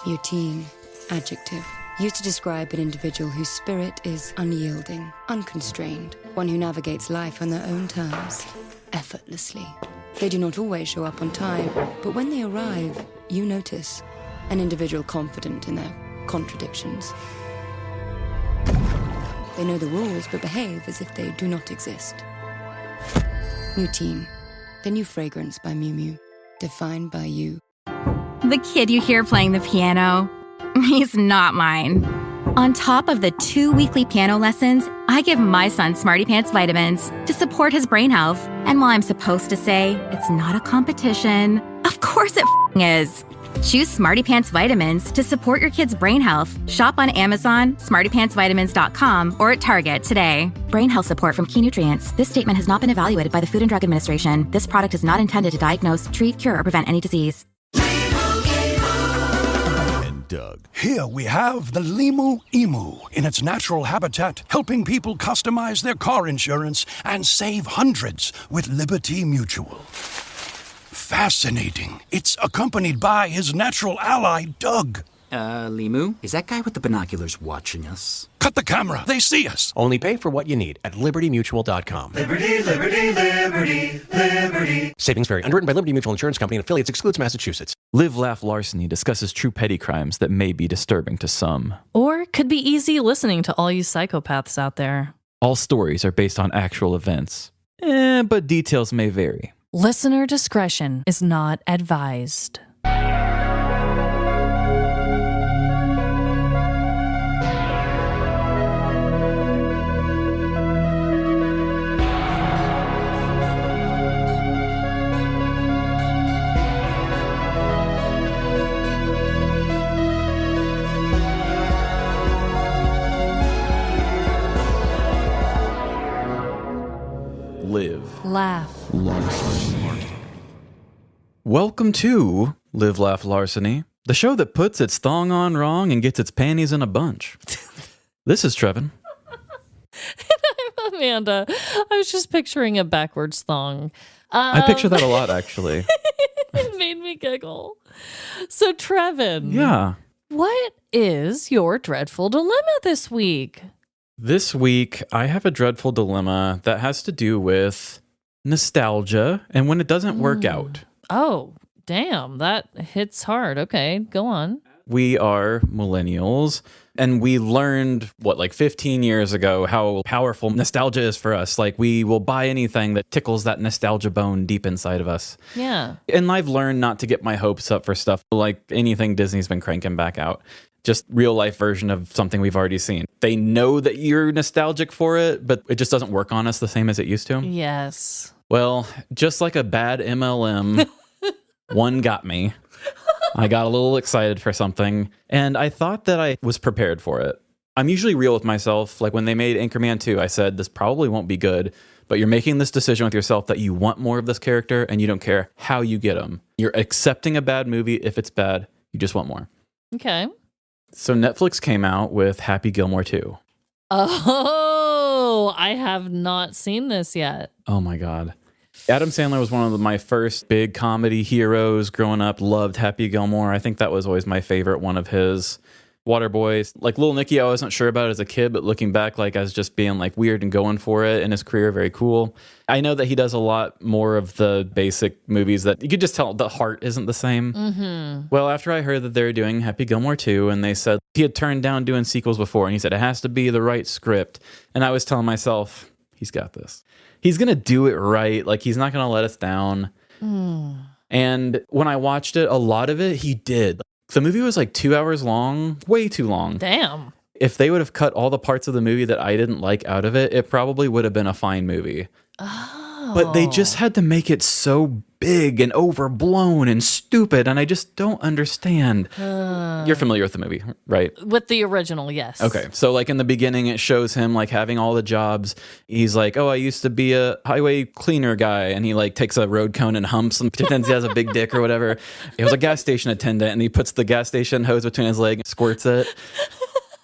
Mutine, adjective. Used to describe an individual whose spirit is unyielding, unconstrained, one who navigates life on their own terms, effortlessly. They do not always show up on time, but when they arrive, you notice an individual confident in their contradictions. They know the rules, but behave as if they do not exist. Mutine, the new fragrance by Miu Miu, defined by you. The kid you hear playing the piano, he's not mine. On top of the 2 weekly piano lessons, I give my son Smarty Pants vitamins to support his brain health. And while I'm supposed to say it's not a competition, of course it is. Choose Smarty Pants vitamins to support your kid's brain health. Shop on Amazon, smartypantsvitamins.com, or at Target today. Brain health support from Key Nutrients. This statement has not been evaluated by the Food and Drug Administration. This product is not intended to diagnose, treat, cure, or prevent any disease. Doug. Here we have the Limu Emu in its natural habitat, helping people customize their car insurance and save hundreds with Liberty Mutual. Fascinating. It's accompanied by his natural ally, Doug. Limu, is that guy with the binoculars watching us? Cut the camera. They see us. Only pay for what you need at libertymutual.com. Liberty, liberty, liberty, liberty. Savings vary. Underwritten by Liberty Mutual Insurance Company and affiliates. Excludes Massachusetts. Live, Laugh, Larceny discusses true petty crimes that may be disturbing to some. Or could be easy listening to all you psychopaths out there. All stories are based on actual events, but details may vary. Listener discretion is not advised. Live, Laugh, Larceny. Welcome to Live, Laugh, Larceny, the show that puts its thong on wrong and gets its panties in a bunch. This is Trevin. I'm Amanda. I was just picturing a backwards thong. I picture that a lot, actually. It made me giggle. So, Trevin. Yeah. What is your dreadful dilemma this week? This week, I have a dreadful dilemma that has to do with nostalgia and when it doesn't work out. Oh, damn. That hits hard. Okay, go on. We are millennials, and we learned, 15 years ago, how powerful nostalgia is for us. Like, we will buy anything that tickles that nostalgia bone deep inside of us. Yeah. And I've learned not to get my hopes up for stuff like anything Disney's been cranking back out. Just real life version of something we've already seen. They know that you're nostalgic for it, but it just doesn't work on us the same as it used to. Yes. Well, just like a bad MLM, one got me. I got a little excited for something, and I thought that I was prepared for it. I'm usually real with myself. Like when they made Anchorman 2, I said, this probably won't be good, but you're making this decision with yourself that you want more of this character, and you don't care how you get them. You're accepting a bad movie if it's bad. You just want more. Okay. So Netflix came out with Happy Gilmore 2. Oh, I have not seen this yet. Oh my God. Adam Sandler was one of my first big comedy heroes growing up. Loved Happy Gilmore. I think that was always my favorite one of his. Waterboy. Like Little Nicky, I wasn't sure about as a kid, but looking back, as just being weird and going for it in his career, very cool. I know that he does a lot more of the basic movies that you could just tell the heart isn't the same. Mm-hmm. Well, after I heard that they were doing Happy Gilmore 2, and they said he had turned down doing sequels before, and he said it has to be the right script. And I was telling myself, he's got this. He's going to do it right. He's not going to let us down. Mm. And when I watched it, a lot of it, he did. The movie was 2 hours long, way too long. Damn. If they would have cut all the parts of the movie that I didn't like out of it, it probably would have been a fine movie. Oh. But they just had to make it so big and overblown and stupid, and I just don't understand. You're familiar with the movie, right? With the original, yes. Okay, so in the beginning, it shows him having all the jobs. He's like, oh, I used to be a highway cleaner guy, and he takes a road cone and humps and pretends he has a big dick or whatever. He was a gas station attendant, and he puts the gas station hose between his legs and squirts it.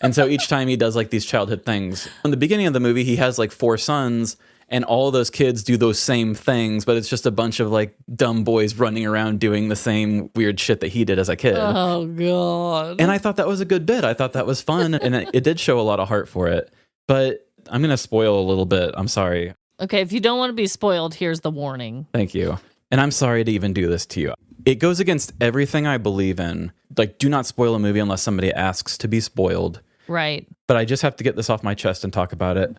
And so each time he does these childhood things. In the beginning of the movie, he has 4 sons, and all those kids do those same things, but it's just a bunch of like dumb boys running around doing the same weird shit that he did as a kid. Oh, God. And I thought that was a good bit. I thought that was fun, and it did show a lot of heart for it. But I'm going to spoil a little bit. I'm sorry. Okay, if you don't want to be spoiled, here's the warning. Thank you. And I'm sorry to even do this to you. It goes against everything I believe in. Like, do not spoil a movie unless somebody asks to be spoiled. Right. But I just have to get this off my chest and talk about it.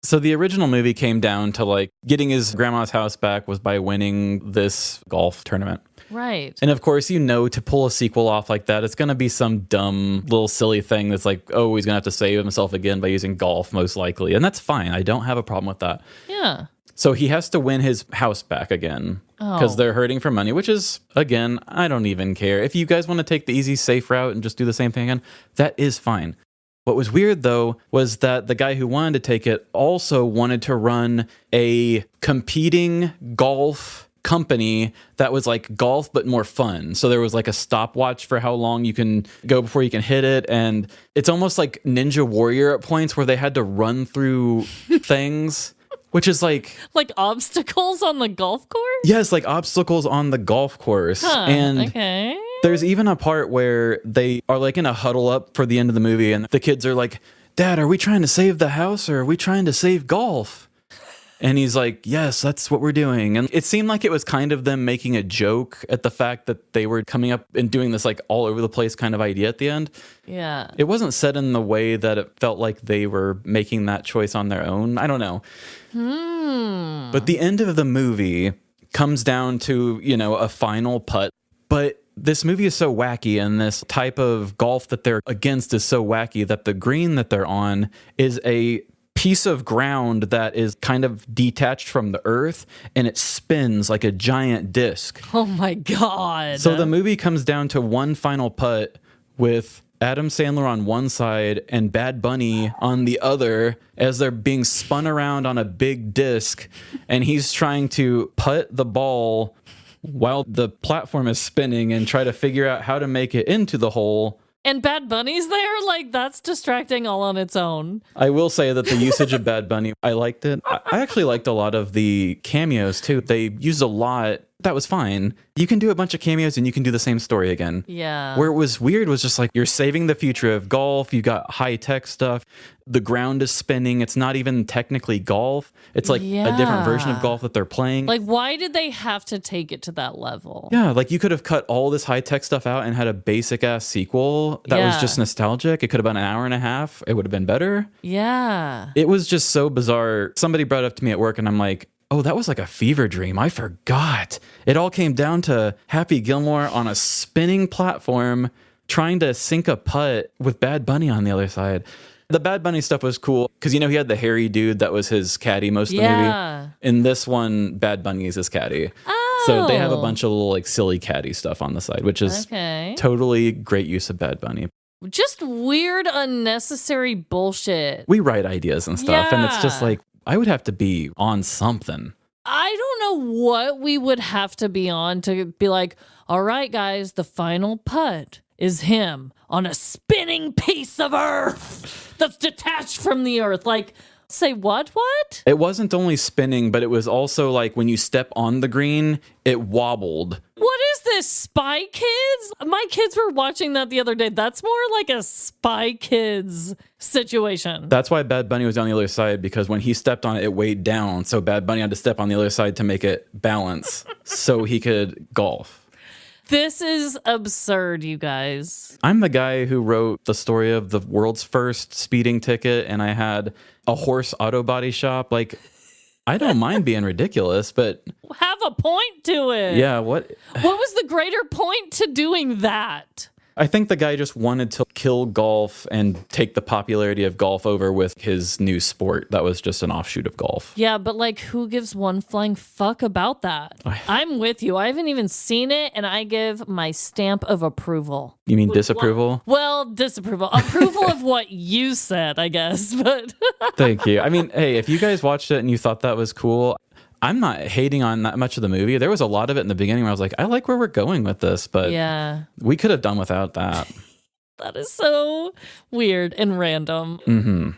So the original movie came down to like getting his grandma's house back was by winning this golf tournament. Right. And of course, to pull a sequel off like that, it's going to be some dumb little silly thing that's like, oh, he's going to have to save himself again by using golf, most likely. And that's fine. I don't have a problem with that. Yeah. So he has to win his house back again because they're hurting for money, which is, again, I don't even care. If you guys want to take the easy, safe route and just do the same thing again, that is fine. What was weird, though, was that the guy who wanted to take it also wanted to run a competing golf company that was like golf but more fun. So there was like a stopwatch for how long you can go before you can hit it, and it's almost like Ninja Warrior at points where they had to run through things, which is like obstacles on the golf course? Yes, like obstacles on the golf course. And okay. There's even a part where they are like in a huddle up for the end of the movie, and the kids are like, Dad, are we trying to save the house or are we trying to save golf? And he's like, yes, that's what we're doing. And it seemed like it was kind of them making a joke at the fact that they were coming up and doing this like all over the place kind of idea at the end. Yeah. It wasn't said in the way that it felt like they were making that choice on their own. I don't know. But the end of the movie comes down to, a final putt. But this movie is so wacky, and this type of golf that they're against is so wacky that the green that they're on is a piece of ground that is kind of detached from the earth, and it spins like a giant disc. Oh my God. So the movie comes down to one final putt with Adam Sandler on one side and Bad Bunny on the other as they're being spun around on a big disc, and he's trying to putt the ball while the platform is spinning and try to figure out how to make it into the hole. And Bad Bunny's there? Like, that's distracting all on its own. I will say that the usage of Bad Bunny, I liked it. I actually liked a lot of the cameos, too. They used a lot. That was fine. You can do a bunch of cameos and you can do the same story again. Yeah. Where it was weird was just like, you're saving the future of golf. You got high-tech stuff. The ground is spinning. It's not even technically golf. It's like a different version of golf that they're playing. Like, why did they have to take it to that level? Yeah, like you could have cut all this high-tech stuff out and had a basic-ass sequel that was just nostalgic. It could have been an hour and a half. It would have been better. Yeah. It was just so bizarre. Somebody brought it up to me at work, and I'm like, oh, that was like a fever dream. I forgot. It all came down to Happy Gilmore on a spinning platform trying to sink a putt with Bad Bunny on the other side. The Bad Bunny stuff was cool because, he had the hairy dude that was his caddy most of the movie. In this one, Bad Bunny is his caddy. Oh. So they have a bunch of little like silly caddy stuff on the side, which is totally great use of Bad Bunny. Just weird, unnecessary bullshit. We write ideas and stuff, and it's just like, I would have to be on something. I don't know what we would have to be on to be like, all right, guys, the final putt is him on a spinning piece of earth that's detached from the earth. Like, say what? It wasn't only spinning, but it was also like when you step on the green, it wobbled. What is this, Spy Kids? My kids were watching that the other day. That's more like a Spy Kids situation. That's why Bad Bunny was on the other side, because when he stepped on it, it weighed down. So Bad Bunny had to step on the other side to make it balance so he could golf. This is absurd, you guys. I'm the guy who wrote the story of the world's first speeding ticket, and I had a horse auto body shop. Like, I don't mind being ridiculous, but have a point to it. Yeah, what was the greater point to doing that? I think the guy just wanted to kill golf and take the popularity of golf over with his new sport that was just an offshoot of golf. Yeah, but like, who gives one flying fuck about that? I'm with you. I haven't even seen it, and I give my stamp of approval. You mean disapproval? Well, disapproval. Approval of what you said, I guess. But Thank you. I mean, hey, if you guys watched it and you thought that was cool, I'm not hating on that much of the movie. There was a lot of it in the beginning where I was like, I like where we're going with this, but we could have done without that. That is so weird and random. Mm-hmm.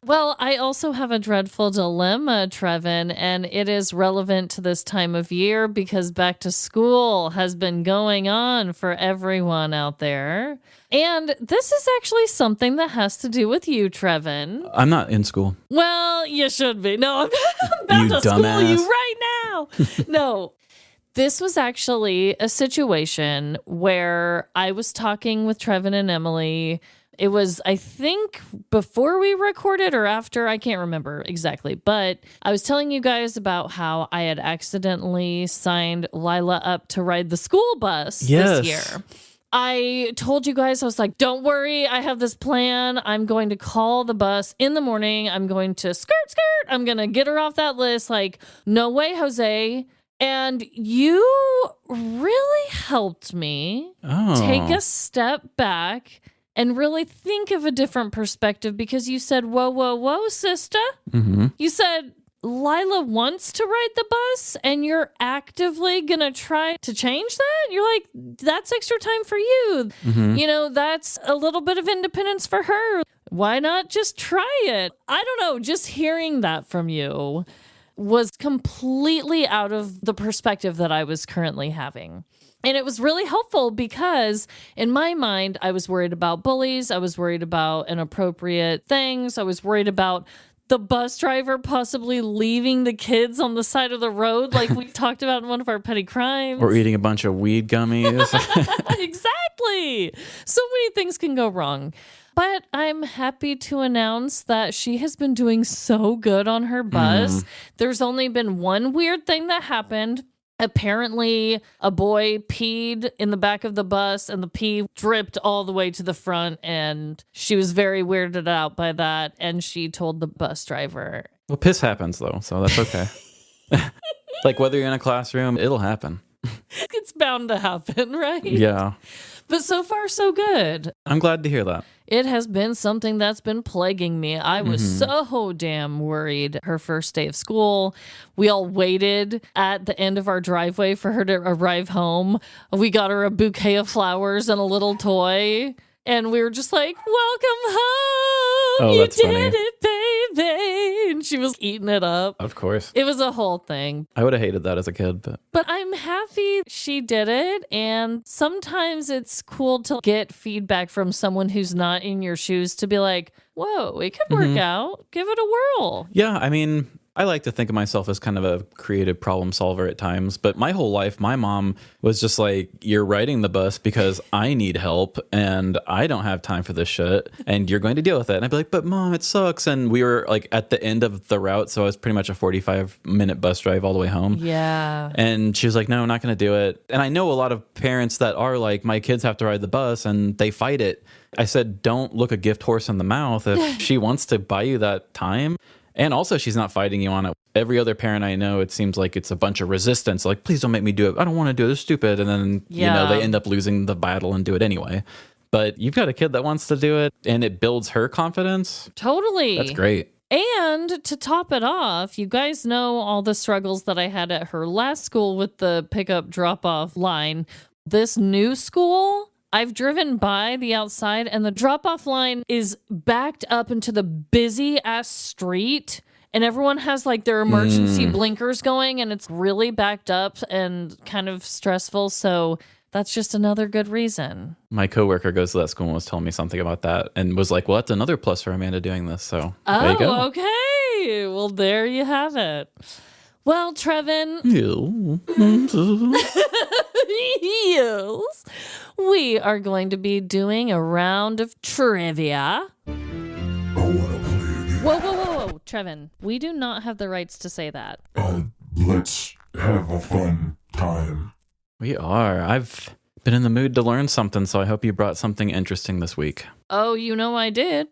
Well, I also have a dreadful dilemma, Trevin, and it is relevant to this time of year because back to school has been going on for everyone out there. And this is actually something that has to do with you, Trevin. I'm not in school. Well, you should be. No, I'm about You to school dumbass. you right now. No. This was actually a situation where I was talking with Trevin and Emily. It was, I think, before we recorded or after. I can't remember exactly. But I was telling you guys about how I had accidentally signed Lyla up to ride the school bus this year. I told you guys, I was like, don't worry, I have this plan. I'm going to call the bus in the morning. I'm going to skirt. I'm going to get her off that list. Like, no way, Jose. And you really helped me take a step back and really think of a different perspective because you said, whoa, sister. Mm-hmm. You said, Lyla wants to ride the bus and you're actively going to try to change that? You're like, that's extra time for you. Mm-hmm. You know, that's a little bit of independence for her. Why not just try it? I don't know. Just hearing that from you was completely out of the perspective that I was currently having. And it was really helpful because in my mind, I was worried about bullies. I was worried about inappropriate things. I was worried about the bus driver possibly leaving the kids on the side of the road like we talked about in one of our petty crimes. Or eating a bunch of weed gummies. Exactly. So many things can go wrong. But I'm happy to announce that she has been doing so good on her bus. There's only been one weird thing that happened. Apparently, a boy peed in the back of the bus and the pee dripped all the way to the front. And she was very weirded out by that. And she told the bus driver. Well, piss happens, though, so that's okay. Like, whether you're in a classroom, it'll happen. It's bound to happen, right? Yeah. But so far, so good. I'm glad to hear that. It has been something that's been plaguing me. I was so damn worried her first day of school. We all waited at the end of our driveway for her to arrive home. We got her a bouquet of flowers and a little toy. And we were just like, welcome home. Oh, you that's did funny. it, baby. And she was eating it up. Of course. It was a whole thing. I would have hated that as a kid, but But I'm happy she did it. And sometimes it's cool to get feedback from someone who's not in your shoes to be like, whoa, it could work out. Give it a whirl. yeah, I mean, I like to think of myself as kind of a creative problem solver at times, but my whole life, my mom was just like, you're riding the bus because I need help and I don't have time for this shit and you're going to deal with it. And I'd be like, but mom, it sucks. And we were like at the end of the route. So it was pretty much a 45-minute bus drive all the way home. Yeah. And she was like, no, I'm not going to do it. And I know a lot of parents that are like, my kids have to ride the bus and they fight it. I said, don't look a gift horse in the mouth. If she wants to buy you that time. And also, she's not fighting you on it. Every other parent I know, it seems like it's a bunch of resistance. Like, please don't make me do it. I don't want to do it. It's stupid. And then, you know, they end up losing the battle and do it anyway. But you've got a kid that wants to do it and it builds her confidence. Totally. That's great. And to top it off, you guys know all the struggles that I had at her last school with the pickup drop-off line. This new school, I've driven by the outside and the drop-off line is backed up into the busy-ass street. And everyone has like their emergency blinkers going and it's really backed up and kind of stressful. So that's just another good reason. My coworker goes to that school and was telling me something about that and was like, well, that's another plus for Amanda doing this. So there you go. Oh, okay. Well, there you have it. Well, Trevin. Yes. We are going to be doing a round of trivia. Whoa. Trevin, we do not have the rights to say that. Let's have a fun time. We are. I've been in the mood to learn something, so I hope you brought something interesting this week. Oh, you know I did.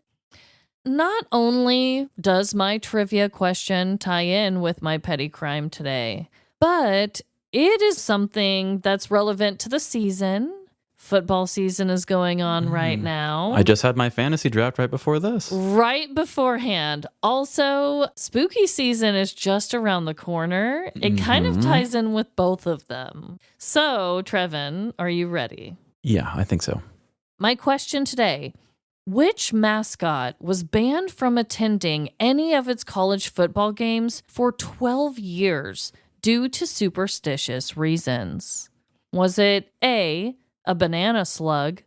Not only does my trivia question tie in with my petty crime today, but it is something that's relevant to the season. Football season is going on right now. I just had my fantasy draft right before this. Right beforehand. Also, spooky season is just around the corner. It kind of ties in with both of them. So, Trevin, are you ready? Yeah, I think so. My question today, Which mascot was banned from attending any of its college football games for 12 years due to superstitious reasons? Was it A, a banana slug,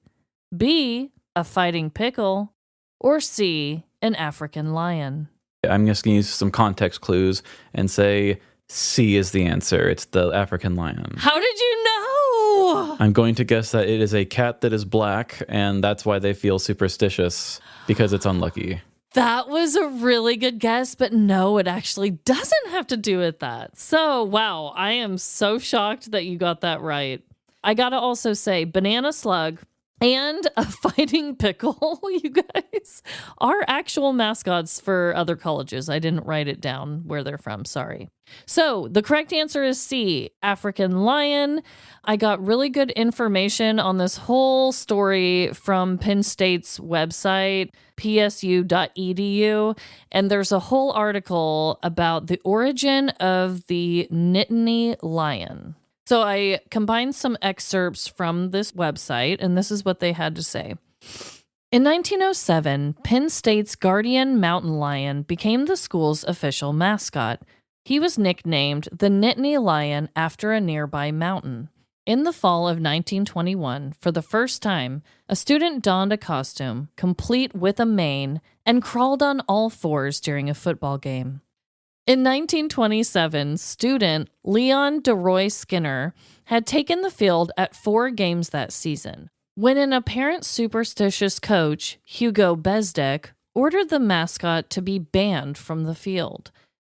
B, a fighting pickle, or C, an African lion? I'm just going to use some context clues and say C is the answer. It's the African lion. How did you know? I'm going to guess that it is a cat that is black, and that's why they feel superstitious, because it's unlucky. That was a really good guess, but no, it actually doesn't have to do with that. So, wow, I am so shocked that you got that right. I gotta also say, banana slug and a fighting pickle, you guys, are actual mascots for other colleges. I didn't write it down where they're from, sorry. So the correct answer is C, African lion. I got really good information on this whole story from Penn State's website, psu.edu, and there's a whole article about the origin of the Nittany lion. So I combined some excerpts from this website, and this is what they had to say. In 1907, Penn State's guardian mountain lion became the school's official mascot. He was nicknamed the Nittany Lion after a nearby mountain. In the fall of 1921, for the first time, a student donned a costume, complete with a mane, and crawled on all fours during a football game. In 1927, student Leon DeRoy Skinner had taken the field at 4 games that season, when an apparent superstitious coach, Hugo Bezdek, ordered the mascot to be banned from the field.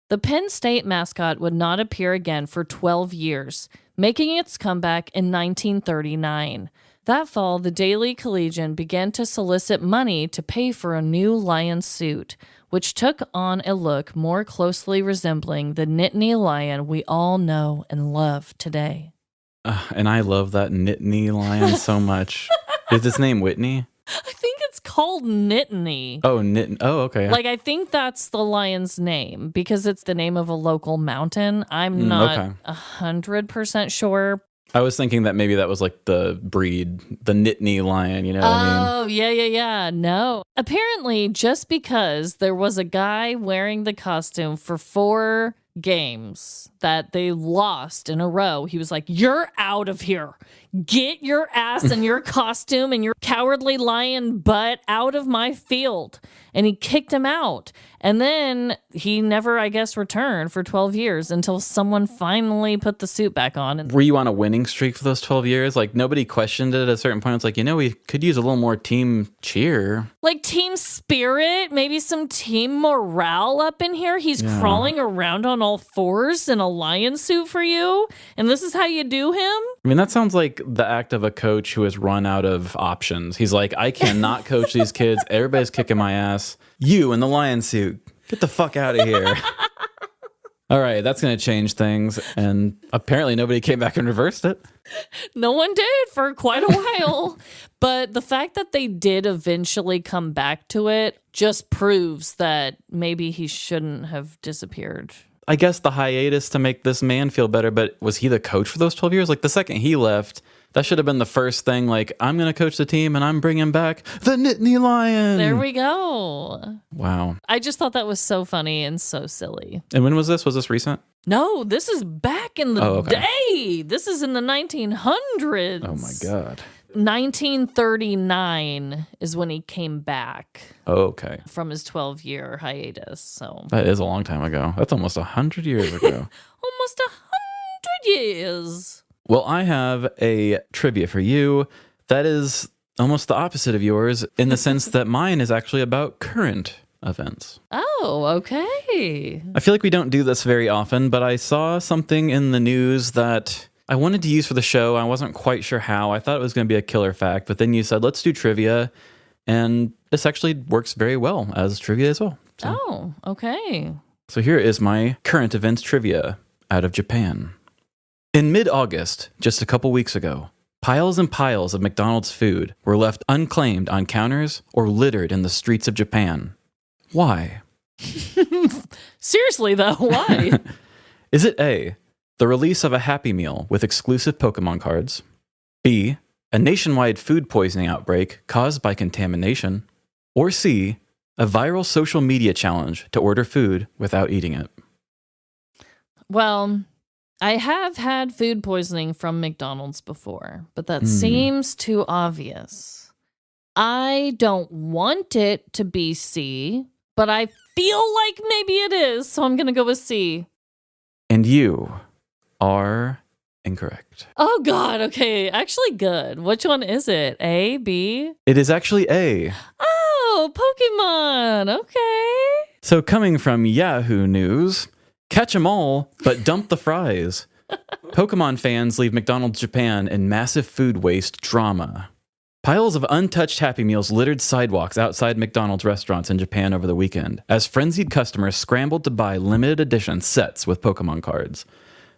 The Penn State mascot would not appear again for 12 years, making its comeback in 1939. That fall, the Daily Collegian began to solicit money to pay for a new lion suit, which took on a look more closely resembling the Nittany lion we all know and love today. And I love that Nittany lion so much. Is its name Whitney? I think it's called Nittany. Oh, okay. Like, I think that's the lion's name because it's the name of a local mountain. I'm not 100% sure. I was thinking that maybe that was like the breed, the Nittany lion, you know what I mean? Oh, yeah. No. Apparently, just because there was a guy wearing the costume for 4 games that they lost in a row, he was like, "You're out of here. Get your ass and your costume and your cowardly lion butt out of my field." And he kicked him out. And then he never, I guess, returned for 12 years until someone finally put the suit back on. And were you on a winning streak for those 12 years? Like, nobody questioned it at a certain point. It's like, we could use a little more team cheer. Like team spirit, maybe some team morale up in here. He's crawling around on all fours in a lion suit for you. And this is how you do him? I mean, that sounds like the act of a coach who has run out of options. He's like, I cannot coach these kids. Everybody's kicking my ass. You in the lion suit. Get the fuck out of here. All right, that's going to change things. And apparently nobody came back and reversed it. No one did for quite a while. But the fact that they did eventually come back to it just proves that maybe he shouldn't have disappeared. I guess the hiatus to make this man feel better, but was he the coach for those 12 years? Like, the second he left, that should have been the first thing, like, I'm going to coach the team and I'm bringing back the Nittany Lion. There we go. Wow. I just thought that was so funny and so silly. And when was this? Was this recent? No, this is back in the day. This is in the 1900s. Oh, my God. 1939 is when he came back. Oh, okay. From his 12-year hiatus. So that is a long time ago. That's almost 100 years ago. Almost 100 years. Well, I have a trivia for you that is almost the opposite of yours in the sense that mine is actually about current events. Oh, okay. I feel like we don't do this very often, but I saw something in the news that I wanted to use for the show. I wasn't quite sure how. I thought it was going to be a killer fact, but then you said, let's do trivia. And this actually works very well as trivia as well. So. Oh, okay. So here is my current events trivia out of Japan. In mid-August, just a couple weeks ago, piles and piles of McDonald's food were left unclaimed on counters or littered in the streets of Japan. Why? Seriously, though, why? Is it A, the release of a Happy Meal with exclusive Pokemon cards? B, a nationwide food poisoning outbreak caused by contamination? Or C, a viral social media challenge to order food without eating it? Well, I have had food poisoning from McDonald's before, but that seems too obvious. I don't want it to be C, but I feel like maybe it is, so I'm going to go with C. And you are incorrect. Oh, God. Okay. Actually, good. Which one is it? A, B? It is actually A. Oh, Pokemon. Okay. So coming from Yahoo News, catch 'em all, but dump the fries. Pokemon fans leave McDonald's Japan in massive food waste drama. Piles of untouched Happy Meals littered sidewalks outside McDonald's restaurants in Japan over the weekend, as frenzied customers scrambled to buy limited edition sets with Pokemon cards.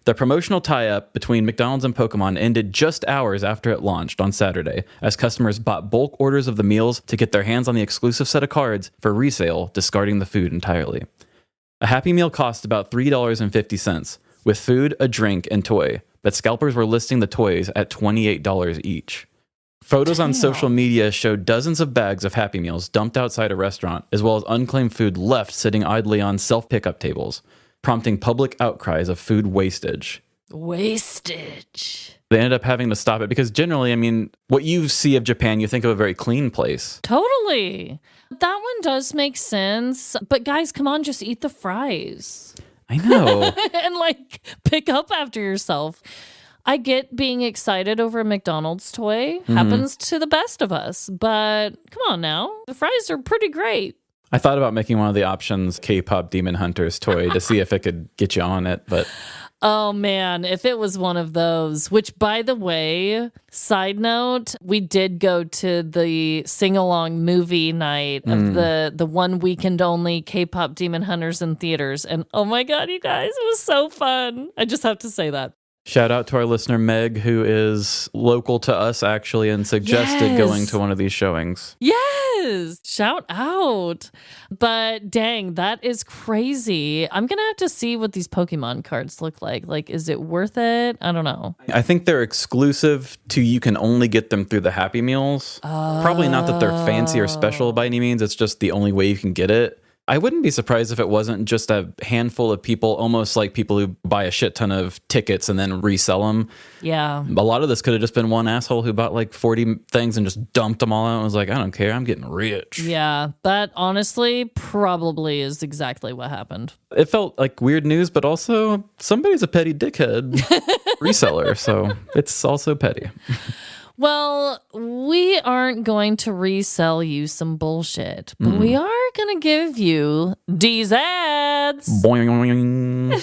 The promotional tie-up between McDonald's and Pokemon ended just hours after it launched on Saturday, as customers bought bulk orders of the meals to get their hands on the exclusive set of cards for resale, discarding the food entirely. A Happy Meal cost about $3.50, with food, a drink, and toy, but scalpers were listing the toys at $28 each. Photos on social media showed dozens of bags of Happy Meals dumped outside a restaurant, as well as unclaimed food left sitting idly on self-pickup tables, prompting public outcries of food wastage. Wastage. They ended up having to stop it because generally, I mean, what you see of Japan, you think of a very clean place. Totally. That one does make sense. But guys, come on, just eat the fries. I know. And like pick up after yourself. I get being excited over a McDonald's toy. Happens to the best of us. But come on now. The fries are pretty great. I thought about making one of the options K-pop Demon Hunters toy to see if it could get you on it, but... Oh, man, if it was one of those, which, by the way, side note, we did go to the sing-along movie night of the 1 weekend only K-pop Demon Hunters in theaters. And oh my God, you guys, it was so fun. I just have to say that. Shout out to our listener, Meg, who is local to us, actually, and suggested going to one of these showings. Yes! Shout out. But dang, that is crazy. I'm going to have to see what these Pokemon cards look like. Like, is it worth it? I don't know. I think they're exclusive to you can only get them through the Happy Meals. Probably not that they're fancy or special by any means. It's just the only way you can get it. I wouldn't be surprised if it wasn't just a handful of people, almost like people who buy a shit ton of tickets and then resell them. Yeah. A lot of this could have just been one asshole who bought like 40 things and just dumped them all out and was like, I don't care, I'm getting rich. Yeah, that honestly probably is exactly what happened. It felt like weird news, but also somebody's a petty dickhead reseller, so it's also petty. Well, we aren't going to resell you some bullshit, but we are going to give you these ads. Boing.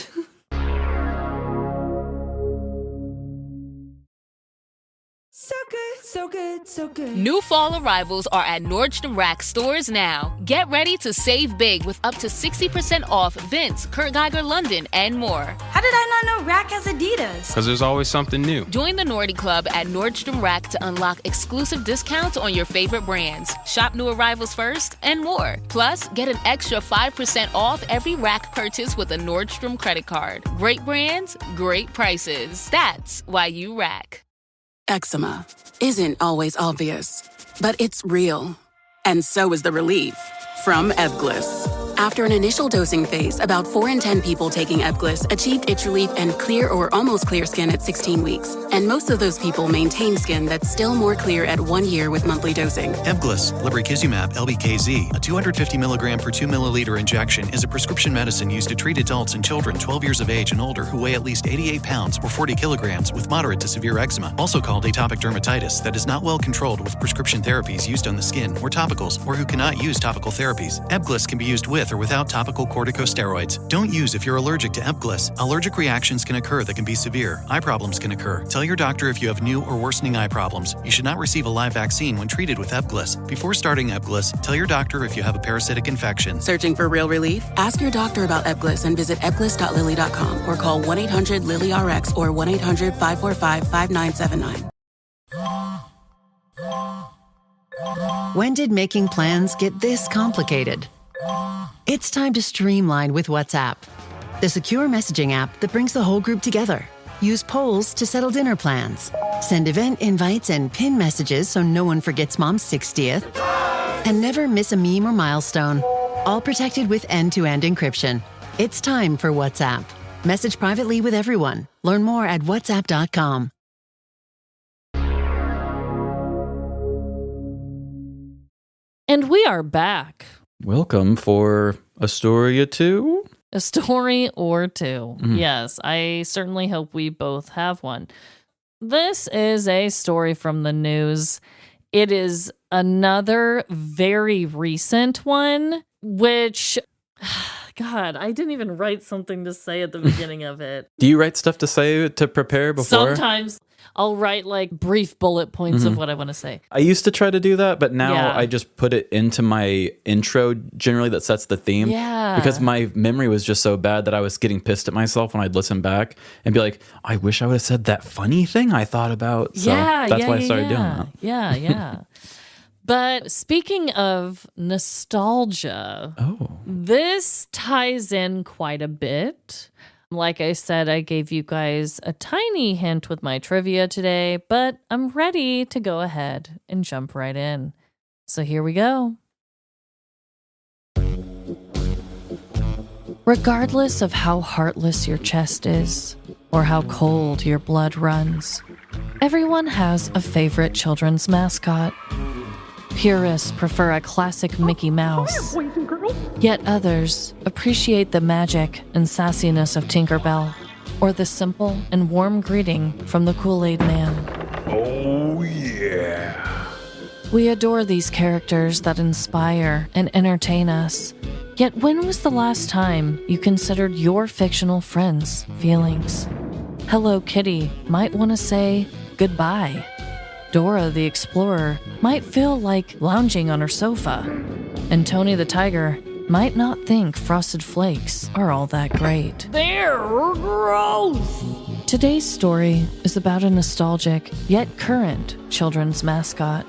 So good, so good, so good. New fall arrivals are at Nordstrom Rack stores now. Get ready to save big with up to 60% off Vince, Kurt Geiger London, and more. How did I not know Rack has Adidas? Because there's always something new. Join the Nordy Club at Nordstrom Rack to unlock exclusive discounts on your favorite brands. Shop new arrivals first and more. Plus, get an extra 5% off every Rack purchase with a Nordstrom credit card. Great brands, great prices. That's why you Rack. Eczema isn't always obvious, but it's real. And so is the relief from Ebglyss. After an initial dosing phase, about 4 in 10 people taking Ebglyss achieved itch relief and clear or almost clear skin at 16 weeks. And most of those people maintain skin that's still more clear at 1 year with monthly dosing. Ebglyss, lebrikizumab, LBKZ, a 250 milligram per 2 milliliter injection, is a prescription medicine used to treat adults and children 12 years of age and older who weigh at least 88 pounds or 40 kilograms with moderate to severe eczema, also called atopic dermatitis, that is not well controlled with prescription therapies used on the skin or topicals, or who cannot use topical therapies. Ebglyss can be used with or without topical corticosteroids. Don't use if you're allergic to Ebglyss. Allergic reactions can occur that can be severe. Eye problems can occur. Tell your doctor if you have new or worsening eye problems. You should not receive a live vaccine when treated with Ebglyss. Before starting Ebglyss, tell your doctor if you have a parasitic infection. Searching for real relief? Ask your doctor about Ebglyss and visit ebglyss.lilly.com or call 1-800-LILY-RX or 1-800-545-5979. When did making plans get this complicated? It's time to streamline with WhatsApp, the secure messaging app that brings the whole group together. Use polls to settle dinner plans. Send event invites and pin messages so no one forgets Mom's 60th. And never miss a meme or milestone. All protected with end-to-end encryption. It's time for WhatsApp. Message privately with everyone. Learn more at whatsapp.com. And we are back. Welcome for a story or two. A story or two. Yes, I certainly hope we both have one. This is a story from the news. It is another very recent one, which, God, I didn't even write something to say at the beginning of it. Do you write stuff to say to prepare before? Sometimes I'll write like brief bullet points of what I want to say. I used to try to do that, but now I just put it into my intro generally that sets the theme. Yeah. Because my memory was just so bad that I was getting pissed at myself when I'd listen back and be like, I wish I would have said that funny thing I thought about. So that's why I started doing that. Yeah. But speaking of nostalgia, this ties in quite a bit. Like I said, I gave you guys a tiny hint with my trivia today, but I'm ready to go ahead and jump right in. So here we go. Regardless of how heartless your chest is, or how cold your blood runs, everyone has a favorite children's mascot. Purists prefer a classic Mickey Mouse, yet others appreciate the magic and sassiness of Tinkerbell, or the simple and warm greeting from the Kool-Aid Man. Oh, yeah. We adore these characters that inspire and entertain us. Yet when was the last time you considered your fictional friends' feelings? Hello Kitty might want to say goodbye. Dora the Explorer might feel like lounging on her sofa. And Tony the Tiger might not think Frosted Flakes are all that great. They're gross! Today's story is about a nostalgic, yet current, children's mascot.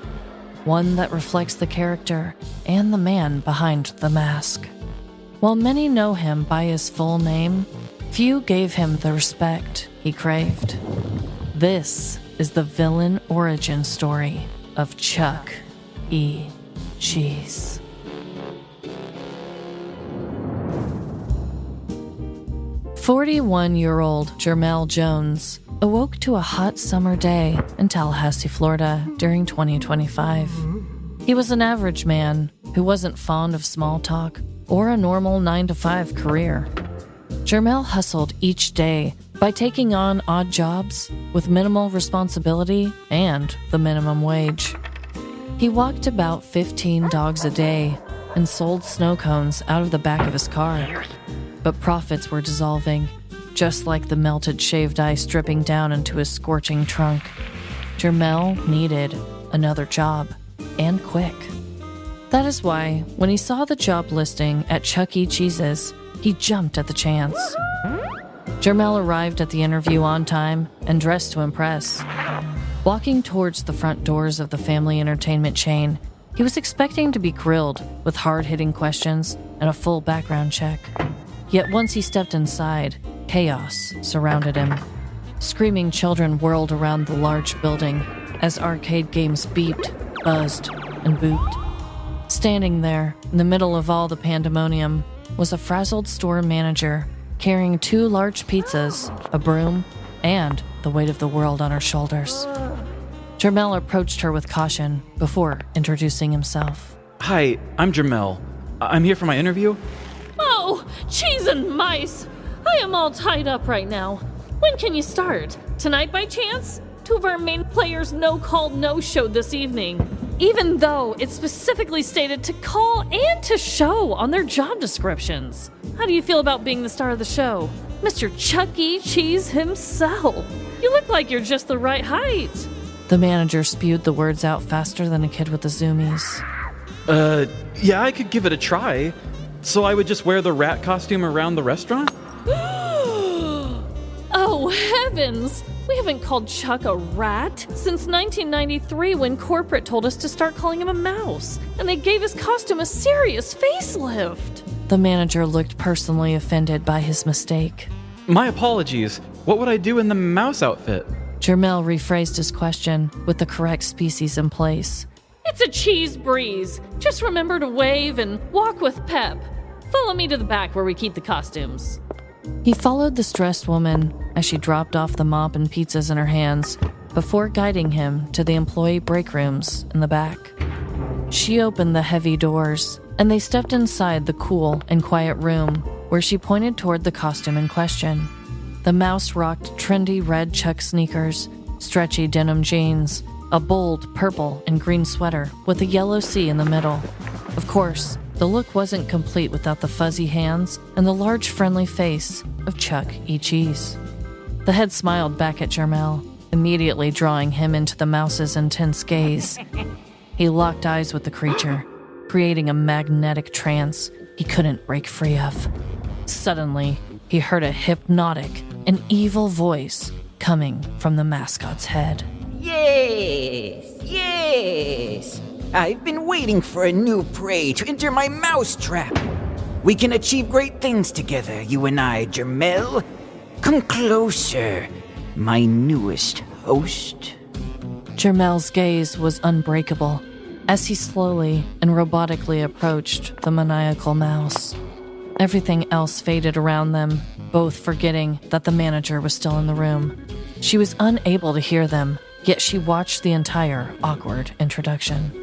One that reflects the character and the man behind the mask. While many know him by his full name, few gave him the respect he craved. This is the villain origin story of Chuck E. Cheese. "41-year-old Jermell Jones awoke to a hot summer day in Tallahassee, Florida during 2025. He was an average man who wasn't fond of small talk or a normal 9-to-5 career. Jermell hustled each day by taking on odd jobs with minimal responsibility and the minimum wage. He walked about 15 dogs a day and sold snow cones out of the back of his car. But profits were dissolving, just like the melted shaved ice dripping down into his scorching trunk. Jermell needed another job, and quick. That is why, when he saw the job listing at Chuck E. Cheese's, he jumped at the chance. Jermell arrived at the interview on time and dressed to impress. Walking towards the front doors of the family entertainment chain, he was expecting to be grilled with hard-hitting questions and a full background check. Yet once he stepped inside, chaos surrounded him. Screaming children whirled around the large building as arcade games beeped, buzzed, and booped. Standing there, in the middle of all the pandemonium, was a frazzled store manager carrying 2 large pizzas, a broom, and the weight of the world on her shoulders. Jermell approached her with caution before introducing himself. Hi, I'm Jermell. I'm here for my interview. Oh, cheese and mice! I am all tied up right now. When can you start? Tonight by chance? 2 of our main players no-called no-showed this evening, even though it specifically stated to call and to show on their job descriptions. How do you feel about being the star of the show? Mr. Chuck E. Cheese himself. You look like you're just the right height. The manager spewed the words out faster than a kid with the zoomies. Yeah, I could give it a try. So I would just wear the rat costume around the restaurant? Oh, heavens! We haven't called Chuck a rat since 1993 when corporate told us to start calling him a mouse, and they gave his costume a serious facelift. The manager looked personally offended by his mistake. My apologies. What would I do in the mouse outfit? Jermell rephrased his question with the correct species in place. It's a cheese breeze. Just remember to wave and walk with pep. Follow me to the back where we keep the costumes. He followed the stressed woman as she dropped off the mop and pizzas in her hands before guiding him to the employee break rooms in the back. She opened the heavy doors, and they stepped inside the cool and quiet room where she pointed toward the costume in question. The mouse rocked trendy red Chuck sneakers, stretchy denim jeans, a bold purple and green sweater with a yellow C in the middle. Of course, the look wasn't complete without the fuzzy hands and the large friendly face of Chuck E. Cheese. The head smiled back at Jermel, immediately drawing him into the mouse's intense gaze. He locked eyes with the creature, creating a magnetic trance he couldn't break free of. Suddenly, he heard a hypnotic and evil voice coming from the mascot's head. Yes. I've been waiting for a new prey to enter my mousetrap. We can achieve great things together, you and I, Jermel. Come closer, my newest host. Jermel's gaze was unbreakable as he slowly and robotically approached the maniacal mouse. Everything else faded around them, both forgetting that the manager was still in the room. She was unable to hear them, yet she watched the entire awkward introduction.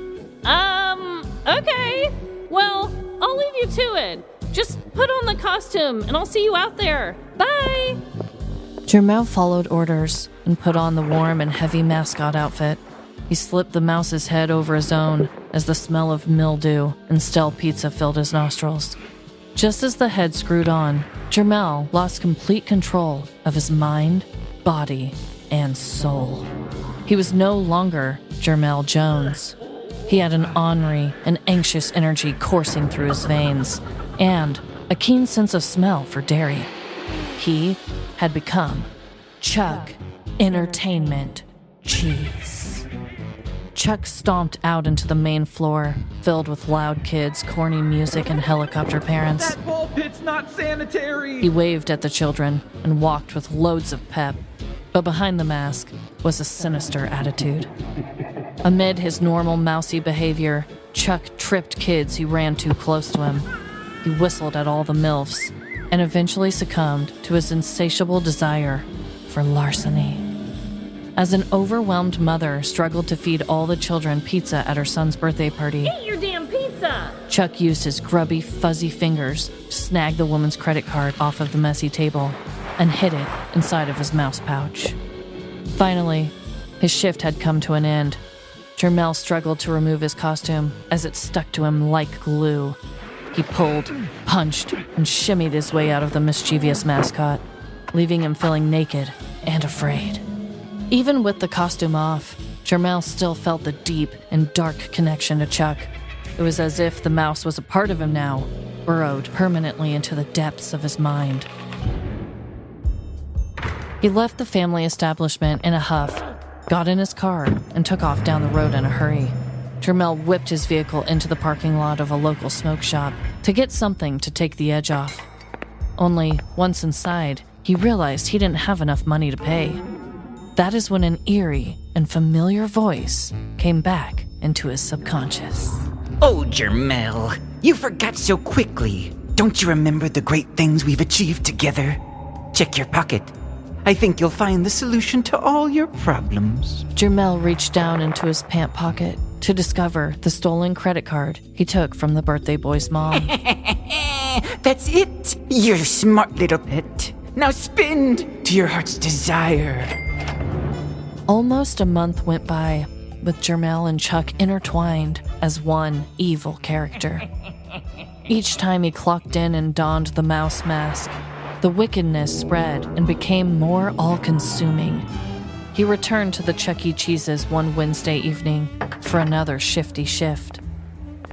Okay. Well, I'll leave you to it. Just put on the costume and I'll see you out there. Bye! Jermel followed orders and put on the warm and heavy mascot outfit. He slipped the mouse's head over his own as the smell of mildew and stale pizza filled his nostrils. Just as the head screwed on, Jermel lost complete control of his mind, body, and soul. He was no longer Jermel Jones. He had an ornery and anxious energy coursing through his veins, and a keen sense of smell for dairy. He had become Chuck Entertainment Cheese. Chuck stomped out into the main floor, filled with loud kids, corny music, and helicopter parents. That ball pit's not sanitary! He waved at the children and walked with loads of pep, but behind the mask was a sinister attitude. Amid his normal mousy behavior, Chuck tripped kids who ran too close to him. He whistled at all the MILFs and eventually succumbed to his insatiable desire for larceny. As an overwhelmed mother struggled to feed all the children pizza at her son's birthday party, Eat your damn pizza! Chuck used his grubby, fuzzy fingers to snag the woman's credit card off of the messy table and hid it inside of his mouse pouch. Finally, his shift had come to an end. Jermel struggled to remove his costume as it stuck to him like glue. He pulled, punched, and shimmied his way out of the mischievous mascot, leaving him feeling naked and afraid. Even with the costume off, Jermel still felt the deep and dark connection to Chuck. It was as if the mouse was a part of him now, burrowed permanently into the depths of his mind. He left the family establishment in a huff, got in his car, and took off down the road in a hurry. Jermel whipped his vehicle into the parking lot of a local smoke shop to get something to take the edge off. Only, once inside, he realized he didn't have enough money to pay. That is when an eerie and familiar voice came back into his subconscious. Oh, Jermel, you forgot so quickly. Don't you remember the great things we've achieved together? Check your pocket. I think you'll find the solution to all your problems. Jermel reached down into his pant pocket to discover the stolen credit card he took from the birthday boy's mom. That's it, you smart little pet. Now spin to your heart's desire. Almost a month went by, with Jermel and Chuck intertwined as one evil character. Each time he clocked in and donned the mouse mask, the wickedness spread and became more all-consuming. He returned to the Chuck E. Cheese's one Wednesday evening for another shifty shift.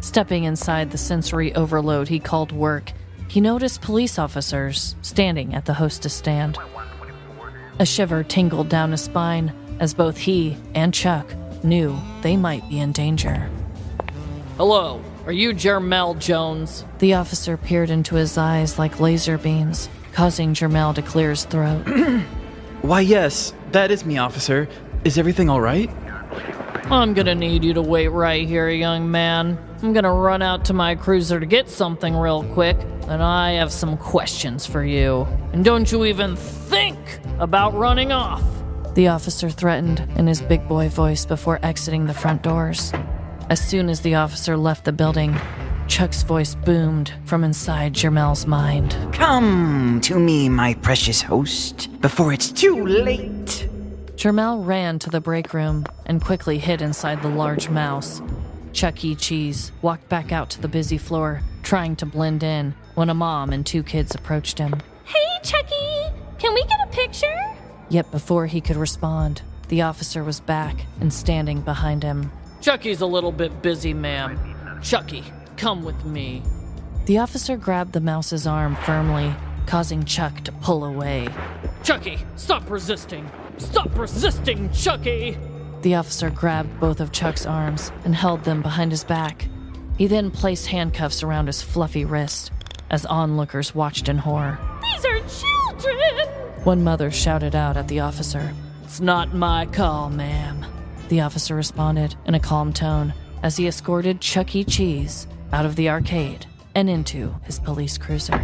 Stepping inside the sensory overload he called work, he noticed police officers standing at the hostess stand. A shiver tingled down his spine as both he and Chuck knew they might be in danger. Hello, are you Jermel Jones? The officer peered into his eyes like laser beams, causing Jermel to clear his throat. Why, yes, that is me, officer. Is everything all right? I'm gonna need you to wait right here, young man. I'm gonna run out to my cruiser to get something real quick, and I have some questions for you. And don't you even think about running off. The officer threatened in his big boy voice before exiting the front doors. As soon as the officer left the building, Chuck's voice boomed from inside Jermel's mind. Come to me, my precious host, before it's too late. Jermel ran to the break room and quickly hid inside the large mouse. Chuck E. Cheese walked back out to the busy floor, trying to blend in, when a mom and 2 kids approached him. Hey, Chucky! Can we get a picture? Yet before he could respond, the officer was back and standing behind him. Chucky's a little bit busy, ma'am. Chucky, come with me. The officer grabbed the mouse's arm firmly, causing Chuck to pull away. Chucky, stop resisting! Stop resisting, Chucky! The officer grabbed both of Chuck's arms and held them behind his back. He then placed handcuffs around his fluffy wrist as onlookers watched in horror. These are children! One mother shouted out at the officer. It's not my call, ma'am. The officer responded in a calm tone as he escorted Chuck E. Cheese out of the arcade and into his police cruiser.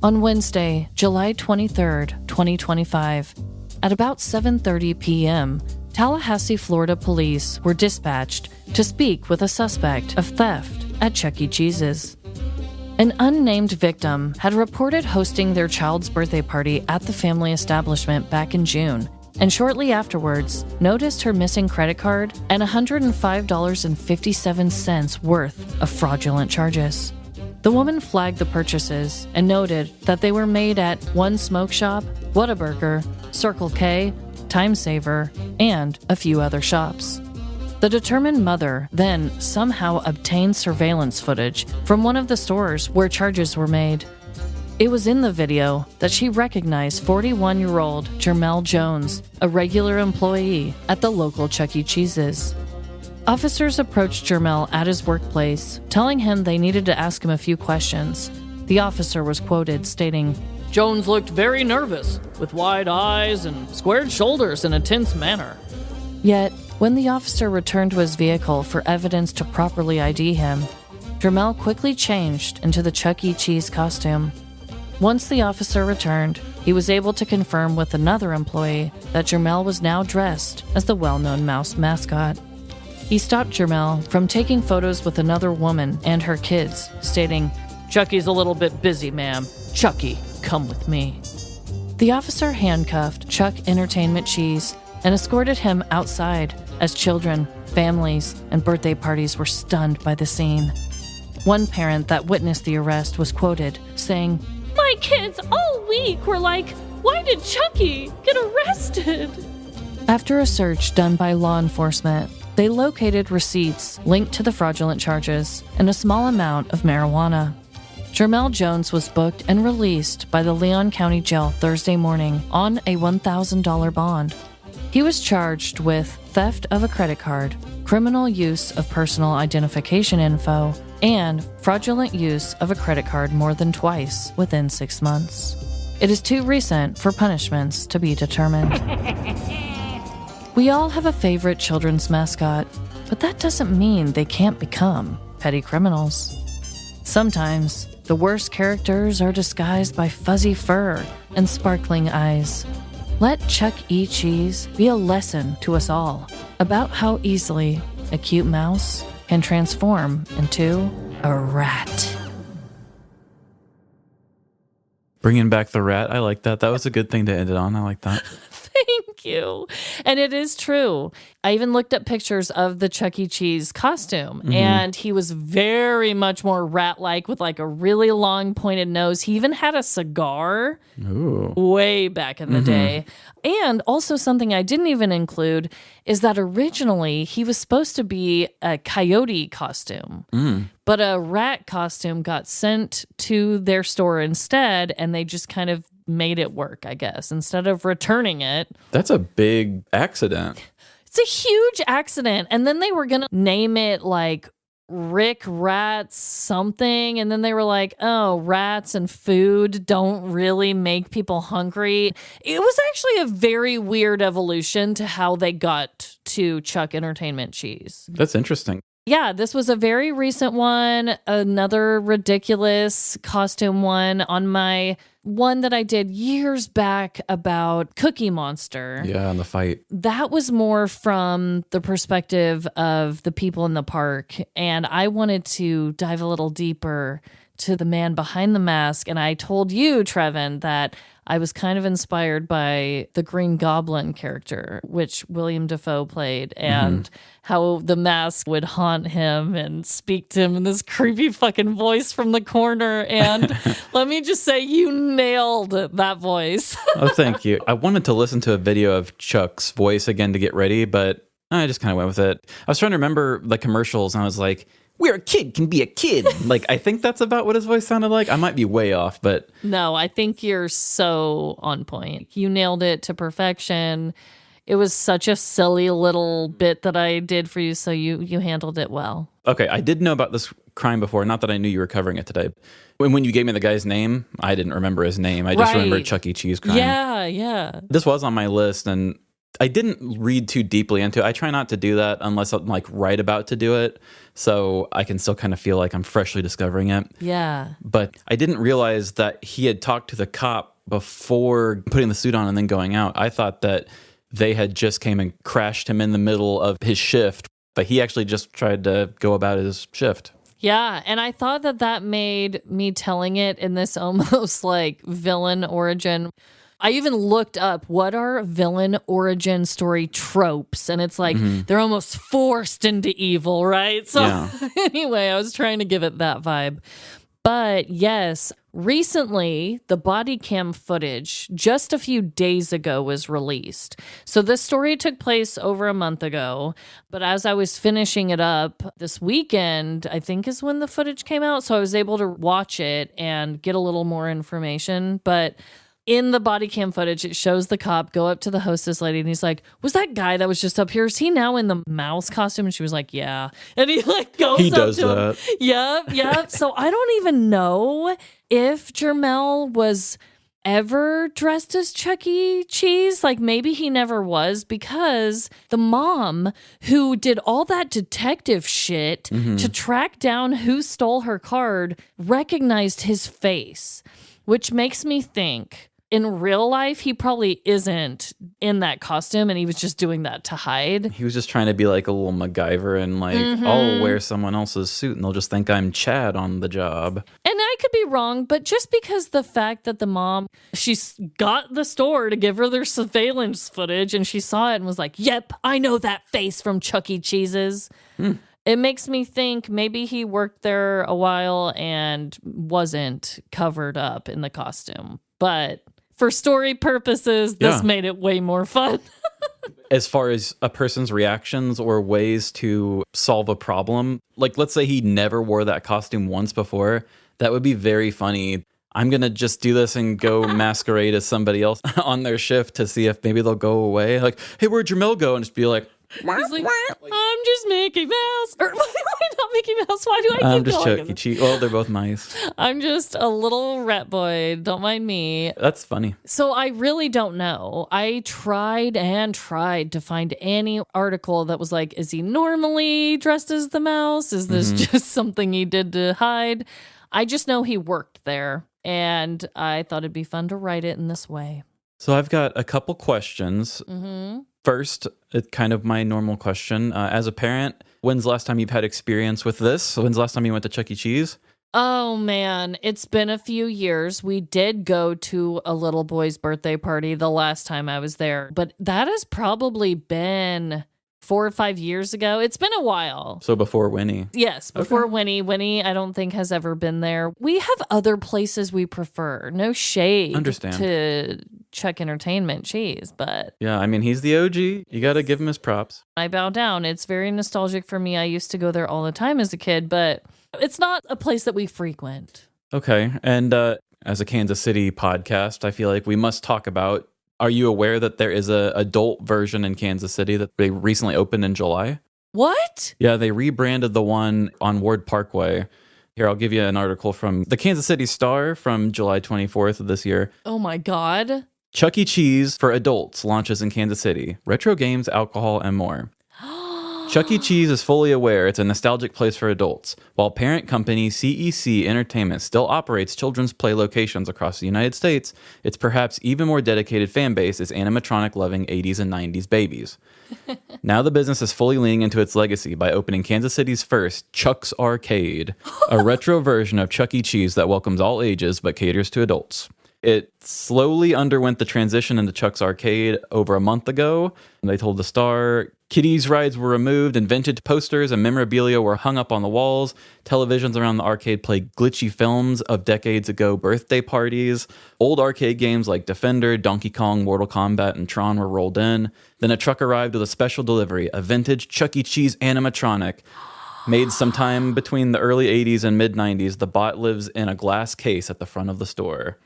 On Wednesday, July 23rd, 2025, at about 7:30 p.m., Tallahassee, Florida police were dispatched to speak with a suspect of theft at Chuck E. Cheese's. An unnamed victim had reported hosting their child's birthday party at the family establishment back in June, and shortly afterwards noticed her missing credit card and $105.57 worth of fraudulent charges. The woman flagged the purchases and noted that they were made at One Smoke Shop, Whataburger, Circle K, Time Saver, and a few other shops. The determined mother then somehow obtained surveillance footage from one of the stores where charges were made. It was in the video that she recognized 41-year-old Jermel Jones, a regular employee at the local Chuck E. Cheese's. Officers approached Jermel at his workplace, telling him they needed to ask him a few questions. The officer was quoted stating, Jones looked very nervous, with wide eyes and squared shoulders in a tense manner. Yet, when the officer returned to his vehicle for evidence to properly ID him, Jermel quickly changed into the Chuck E. Cheese costume. Once the officer returned, he was able to confirm with another employee that Jermel was now dressed as the well-known mouse mascot. He stopped Jermel from taking photos with another woman and her kids, stating, Chucky's a little bit busy, ma'am. Chucky, come with me. The officer handcuffed Chuck Entertainment Cheese and escorted him outside as children, families, and birthday parties were stunned by the scene. One parent that witnessed the arrest was quoted, saying, My kids all week were like, why did Chucky get arrested? After a search done by law enforcement, they located receipts linked to the fraudulent charges and a small amount of marijuana. Jermel Jones was booked and released by the Leon County Jail Thursday morning on a $1,000 bond. He was charged with theft of a credit card, criminal use of personal identification info, and fraudulent use of a credit card more than twice within 6 months. It is too recent for punishments to be determined. We all have a favorite children's mascot, but that doesn't mean they can't become petty criminals. Sometimes, the worst characters are disguised by fuzzy fur and sparkling eyes. Let Chuck E. Cheese be a lesson to us all about how easily a cute mouse can transform into a rat. Bringing back the rat. I like that. That was a good thing to end it on. I like that. Thank you. And it is true. I even looked up pictures of the Chuck E. Cheese costume, and he was very much more rat-like with like a really long pointed nose. He even had a cigar way back in the day. And also something I didn't even include is that originally he was supposed to be a coyote costume, but a rat costume got sent to their store instead, and they just kind of made it work, I guess, instead of returning it. That's a big accident. It's a huge accident. And then they were going to name it like Rick Rats something. And then they were like, oh, rats and food don't really make people hungry. It was actually a very weird evolution to how they got to Chuck Entertainment Cheese. That's interesting. Yeah, this was a very recent one, another ridiculous costume one on my one that I did years back about Cookie Monster. Yeah, and the fight. That was more from the perspective of the people in the park. And I wanted to dive a little deeper to the man behind the mask. And I told you, Trevin, that I was kind of inspired by the Green Goblin character, which William Dafoe played, and how the mask would haunt him and speak to him in this creepy fucking voice from the corner. And let me just say, you nailed that voice. Oh, thank you. I wanted to listen to a video of Chuck's voice again to get ready, but I just kind of went with it. I was trying to remember the commercials, and I was like, where a kid can be a kid. Like, I think that's about what his voice sounded like. I might be way off, but... No, I think you're so on point. You nailed it to perfection. It was such a silly little bit that I did for you, so you handled it well. Okay, I did know about this crime before, not that I knew you were covering it today. When you gave me the guy's name, I didn't remember his name. I just remembered Chuck E. Cheese crime. Yeah. This was on my list, and I didn't read too deeply into it. I try not to do that unless I'm like right about to do it, so I can still kind of feel like I'm freshly discovering it. Yeah. But I didn't realize that he had talked to the cop before putting the suit on and then going out. I thought that they had just came and crashed him in the middle of his shift, but he actually just tried to go about his shift. Yeah, and I thought that made me telling it in this almost like villain origin. I even looked up what are villain origin story tropes, and it's like they're almost forced into evil, right? So anyway, I was trying to give it that vibe. But yes, recently the body cam footage just a few days ago was released. So this story took place over a month ago, but as I was finishing it up this weekend, I think is when the footage came out. So I was able to watch it and get a little more information. But in the body cam footage, it shows the cop go up to the hostess lady and he's like, was that guy that was just up here, is he now in the mouse costume? And she was like, yeah. And he like goes he up does to that. him. Yep. So I don't even know if Jermel was ever dressed as Chuck E. Cheese. Like maybe he never was, because the mom who did all that detective shit to track down who stole her card recognized his face, which makes me think in real life, he probably isn't in that costume and he was just doing that to hide. He was just trying to be like a little MacGyver and like, I'll wear someone else's suit and they'll just think I'm Chad on the job. And I could be wrong, but just because the fact that the mom, she's got the store to give her their surveillance footage and she saw it and was like, yep, I know that face from Chuck E. Cheese's. It makes me think maybe he worked there a while and wasn't covered up in the costume. But for story purposes, this made it way more fun. As far as a person's reactions or ways to solve a problem, like let's say he never wore that costume once before, that would be very funny. I'm going to just do this and go masquerade as somebody else on their shift to see if maybe they'll go away. Like, hey, where'd Jermel go? And just be like, He's like, I'm just Mickey Mouse. Or not Mickey Mouse. Why do I keep I'm just calling Chuck E. him? Cheese. Well, they're both mice. I'm just a little rat boy. Don't mind me. That's funny. So I really don't know. I tried and tried to find any article that was like, is he normally dressed as the mouse? Is this just something he did to hide? I just know he worked there, and I thought it'd be fun to write it in this way. So I've got a couple questions. First, it's kind of my normal question. As a parent, when's the last time you've had experience with this? When's the last time you went to Chuck E. Cheese? Oh, man. It's been a few years. We did go to a little boy's birthday party the last time I was there, but that has probably been 4 or 5 years ago. It's been a while. So before Winnie. Yes, before Winnie. Winnie, I don't think has ever been there. We have other places we prefer. No shade to Chuck Entertainment Cheese, but... Yeah, I mean, he's the OG. You got to give him his props. I bow down. It's very nostalgic for me. I used to go there all the time as a kid, but it's not a place that we frequent. Okay, and as a Kansas City podcast, I feel like we must talk about, are you aware that there is a adult version in Kansas City that they recently opened in July? What? Yeah, they rebranded the one on Ward Parkway. Here, I'll give you an article from the Kansas City Star from July 24th of this year. Oh my God. Chuck E. Cheese for adults launches in Kansas City. Retro games, alcohol, and more. Chuck E. Cheese is fully aware it's a nostalgic place for adults, while parent company CEC Entertainment still operates children's play locations across the United States. Its perhaps even more dedicated fan base is animatronic-loving 80s and 90s babies. Now the business is fully leaning into its legacy by opening Kansas City's first Chuck's Arcade, a retro version of Chuck E. Cheese that welcomes all ages but caters to adults. It slowly underwent the transition into Chuck's Arcade over a month ago. They told the Star, kiddies' rides were removed and vintage posters and memorabilia were hung up on the walls. Televisions around the arcade played glitchy films of decades ago birthday parties. Old arcade games like Defender, Donkey Kong, Mortal Kombat, and Tron were rolled in. Then a truck arrived with a special delivery, a vintage Chuck E. Cheese animatronic. Made sometime between the early 80s and mid-90s, the bot lives in a glass case at the front of the store.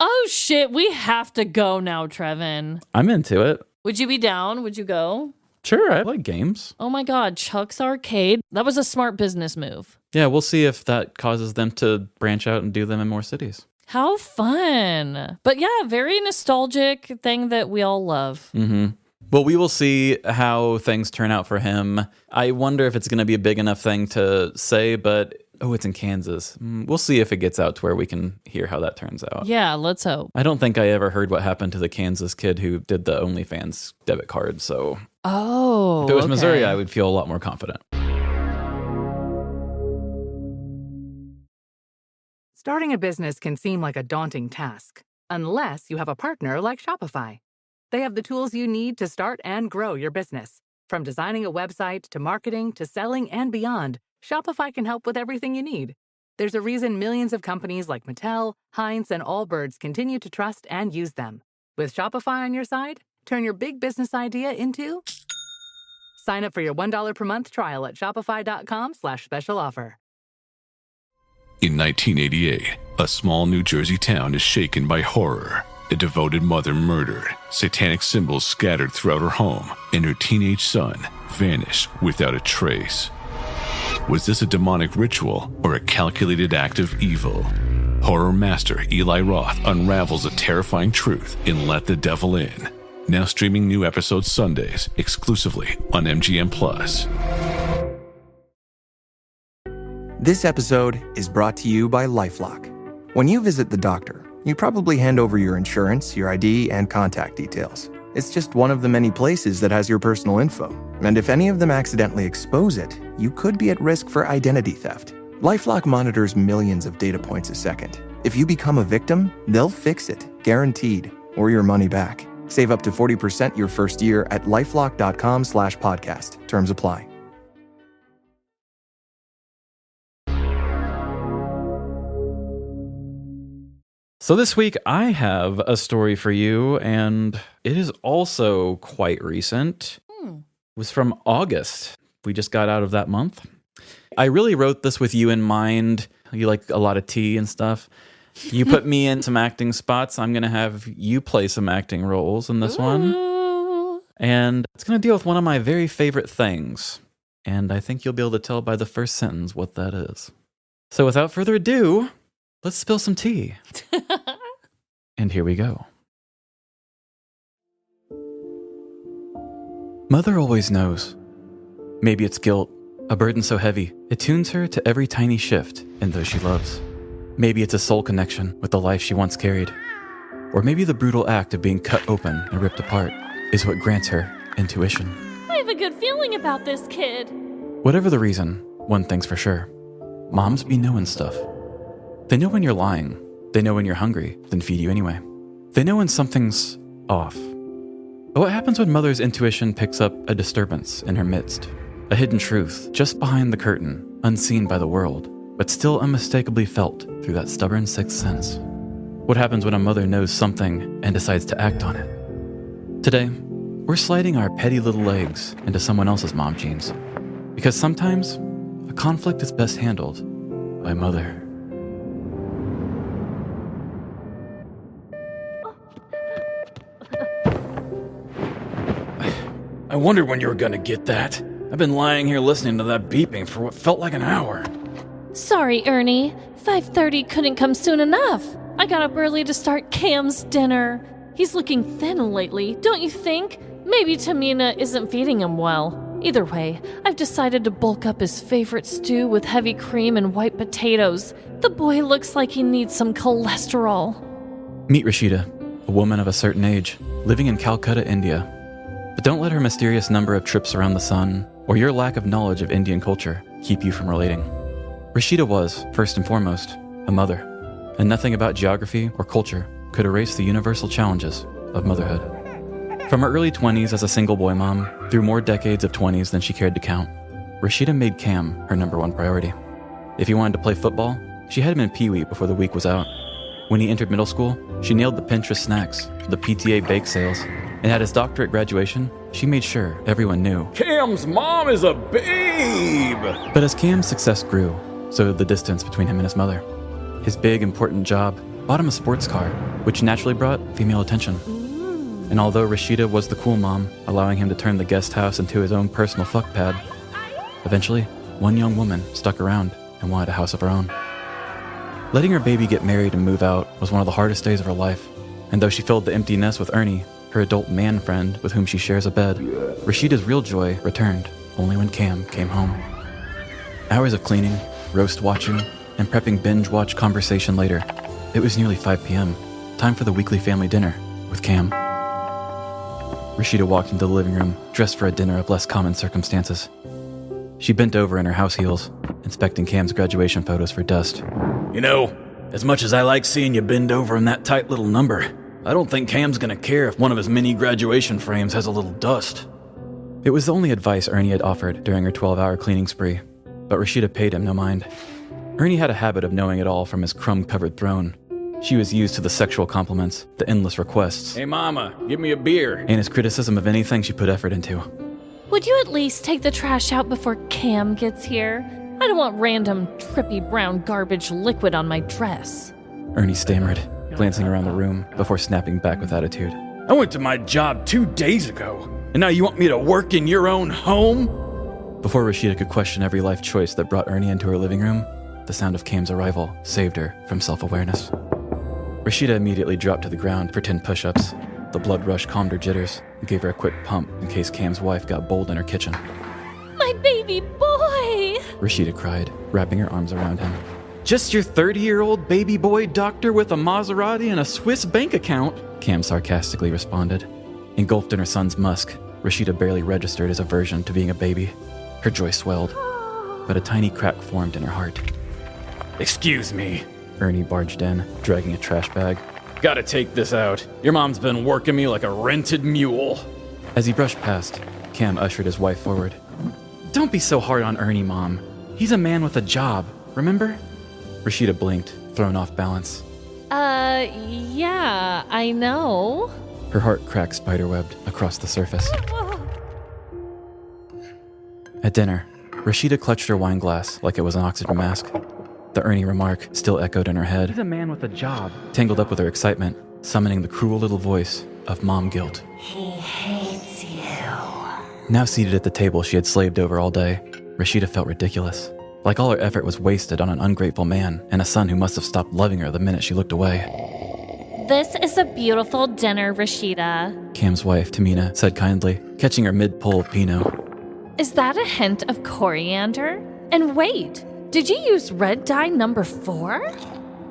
Oh shit, we have to go now, Trevin. I'm into it. Would you be down? Would you go? Sure, I like games. Oh my God, Chuck's Arcade. That was a smart business move. Yeah, we'll see if that causes them to branch out and do them in more cities. How fun. But yeah, very nostalgic thing that we all love. Mm-hmm. Well, we will see how things turn out for him. I wonder if it's going to be a big enough thing to say, but it's in Kansas. We'll see if it gets out to where we can hear how that turns out. Yeah, let's hope. I don't think I ever heard what happened to the Kansas kid who did the OnlyFans debit card, so... Oh, if it was Missouri, I would feel a lot more confident. Starting a business can seem like a daunting task, unless you have a partner like Shopify. They have the tools you need to start and grow your business. From designing a website to marketing to selling and beyond, Shopify can help with everything you need. There's a reason millions of companies like Mattel, Heinz, and Allbirds continue to trust and use them. With Shopify on your side, turn your big business idea into... Sign up for your $1 per month trial at shopify.com/special offer. In 1988, a small New Jersey town is shaken by horror. A devoted mother murdered, satanic symbols scattered throughout her home, and her teenage son vanished without a trace. Was this a demonic ritual or a calculated act of evil? Horror master Eli Roth unravels the terrifying truth in Let the Devil In. Now streaming new episodes Sundays exclusively on MGM+. This episode is brought to you by LifeLock. When you visit the doctor, you probably hand over your insurance, your ID, and contact details. It's just one of the many places that has your personal info. And if any of them accidentally expose it, you could be at risk for identity theft. LifeLock monitors millions of data points a second. If you become a victim, they'll fix it, guaranteed, or your money back. Save up to 40% your first year at LifeLock.com/podcast. Terms apply. So this week I have a story for you, and it is also quite recent. It was from August. We just got out of that month. I really wrote this with you in mind. You like a lot of tea and stuff. You put me in some acting spots. I'm going to have you play some acting roles in this one. And it's going to deal with one of my very favorite things. And I think you'll be able to tell by the first sentence what that is. So without further ado, let's spill some tea. And here we go. Mother always knows. Maybe it's guilt, a burden so heavy, it tunes her to every tiny shift in those she loves. Maybe it's a soul connection with the life she once carried. Or maybe the brutal act of being cut open and ripped apart is what grants her intuition. I have a good feeling about this kid. Whatever the reason, one thing's for sure. Moms be knowing stuff. They know when you're lying. They know when you're hungry, then feed you anyway. They know when something's off. But what happens when mother's intuition picks up a disturbance in her midst? A hidden truth just behind the curtain, unseen by the world, but still unmistakably felt through that stubborn sixth sense. What happens when a mother knows something and decides to act on it? Today, we're sliding our petty little legs into someone else's mom jeans. Because sometimes, a conflict is best handled by mother. I wondered when you were gonna get that. I've been lying here listening to that beeping for what felt like an hour. Sorry, Ernie. 5:30 couldn't come soon enough. I got up early to start Cam's dinner. He's looking thin lately, don't you think? Maybe Tamina isn't feeding him well. Either way, I've decided to bulk up his favorite stew with heavy cream and white potatoes. The boy looks like he needs some cholesterol. Meet Rashida, a woman of a certain age, living in Calcutta, India. But don't let her mysterious number of trips around the sun, or your lack of knowledge of Indian culture, keep you from relating. Rashida was, first and foremost, a mother, and nothing about geography or culture could erase the universal challenges of motherhood. From her early 20s as a single boy mom, through more decades of 20s than she cared to count, Rashida made Cam her number one priority. If he wanted to play football, she had him in Pee-wee before the week was out. When he entered middle school, she nailed the Pinterest snacks, the PTA bake sales, and at his doctorate graduation, she made sure everyone knew Cam's mom is a babe! But as Cam's success grew, so did the distance between him and his mother. His big, important job bought him a sports car, which naturally brought female attention. And although Rashida was the cool mom, allowing him to turn the guest house into his own personal fuck pad, eventually, one young woman stuck around and wanted a house of her own. Letting her baby get married and move out was one of the hardest days of her life, and though she filled the empty nest with Ernie, her adult man friend with whom she shares a bed, Rashida's real joy returned only when Cam came home. Hours of cleaning, roast watching, and prepping binge-watch conversation later, it was nearly 5 p.m., time for the weekly family dinner with Cam. Rashida walked into the living room, dressed for a dinner of less common circumstances. She bent over in her house heels, inspecting Cam's graduation photos for dust. You know, as much as I like seeing you bend over in that tight little number, I don't think Cam's gonna care if one of his mini graduation frames has a little dust. It was the only advice Ernie had offered during her 12-hour cleaning spree, but Rashida paid him no mind. Ernie had a habit of knowing it all from his crumb-covered throne. She was used to the sexual compliments, the endless requests. Hey mama, give me a beer. And his criticism of anything she put effort into. Would you at least take the trash out before Cam gets here? I don't want random, trippy brown garbage liquid on my dress. Ernie stammered, glancing around the room before snapping back with attitude. I went to my job 2 days ago, and now you want me to work in your own home? Before Rashida could question every life choice that brought Ernie into her living room, the sound of Cam's arrival saved her from self-awareness. Rashida immediately dropped to the ground for 10 push-ups. The blood rush calmed her jitters and gave her a quick pump in case Cam's wife got bold in her kitchen. My baby boy! Rashida cried, wrapping her arms around him. Just your 30-year-old baby boy doctor with a Maserati and a Swiss bank account, Cam sarcastically responded. Engulfed in her son's musk, Rashida barely registered his aversion to being a baby. Her joy swelled, but a tiny crack formed in her heart. Excuse me, Ernie barged in, dragging a trash bag. Gotta take this out. Your mom's been working me like a rented mule. As he brushed past, Cam ushered his wife forward. Don't be so hard on Ernie, Mom. He's a man with a job, remember? Rashida blinked, thrown off balance. Yeah, I know. Her heart cracked spiderwebbed across the surface. At dinner, Rashida clutched her wine glass like it was an oxygen mask. The Ernie remark still echoed in her head. He's a man with a job. Tangled up with her excitement, summoning the cruel little voice of mom guilt. He hates you. Now seated at the table she had slaved over all day, Rashida felt ridiculous. Like all her effort was wasted on an ungrateful man and a son who must have stopped loving her the minute she looked away. This is a beautiful dinner, Rashida. Cam's wife, Tamina, said kindly, catching her mid-pull of Pinot. Is that a hint of coriander? And wait, did you use red dye number 4?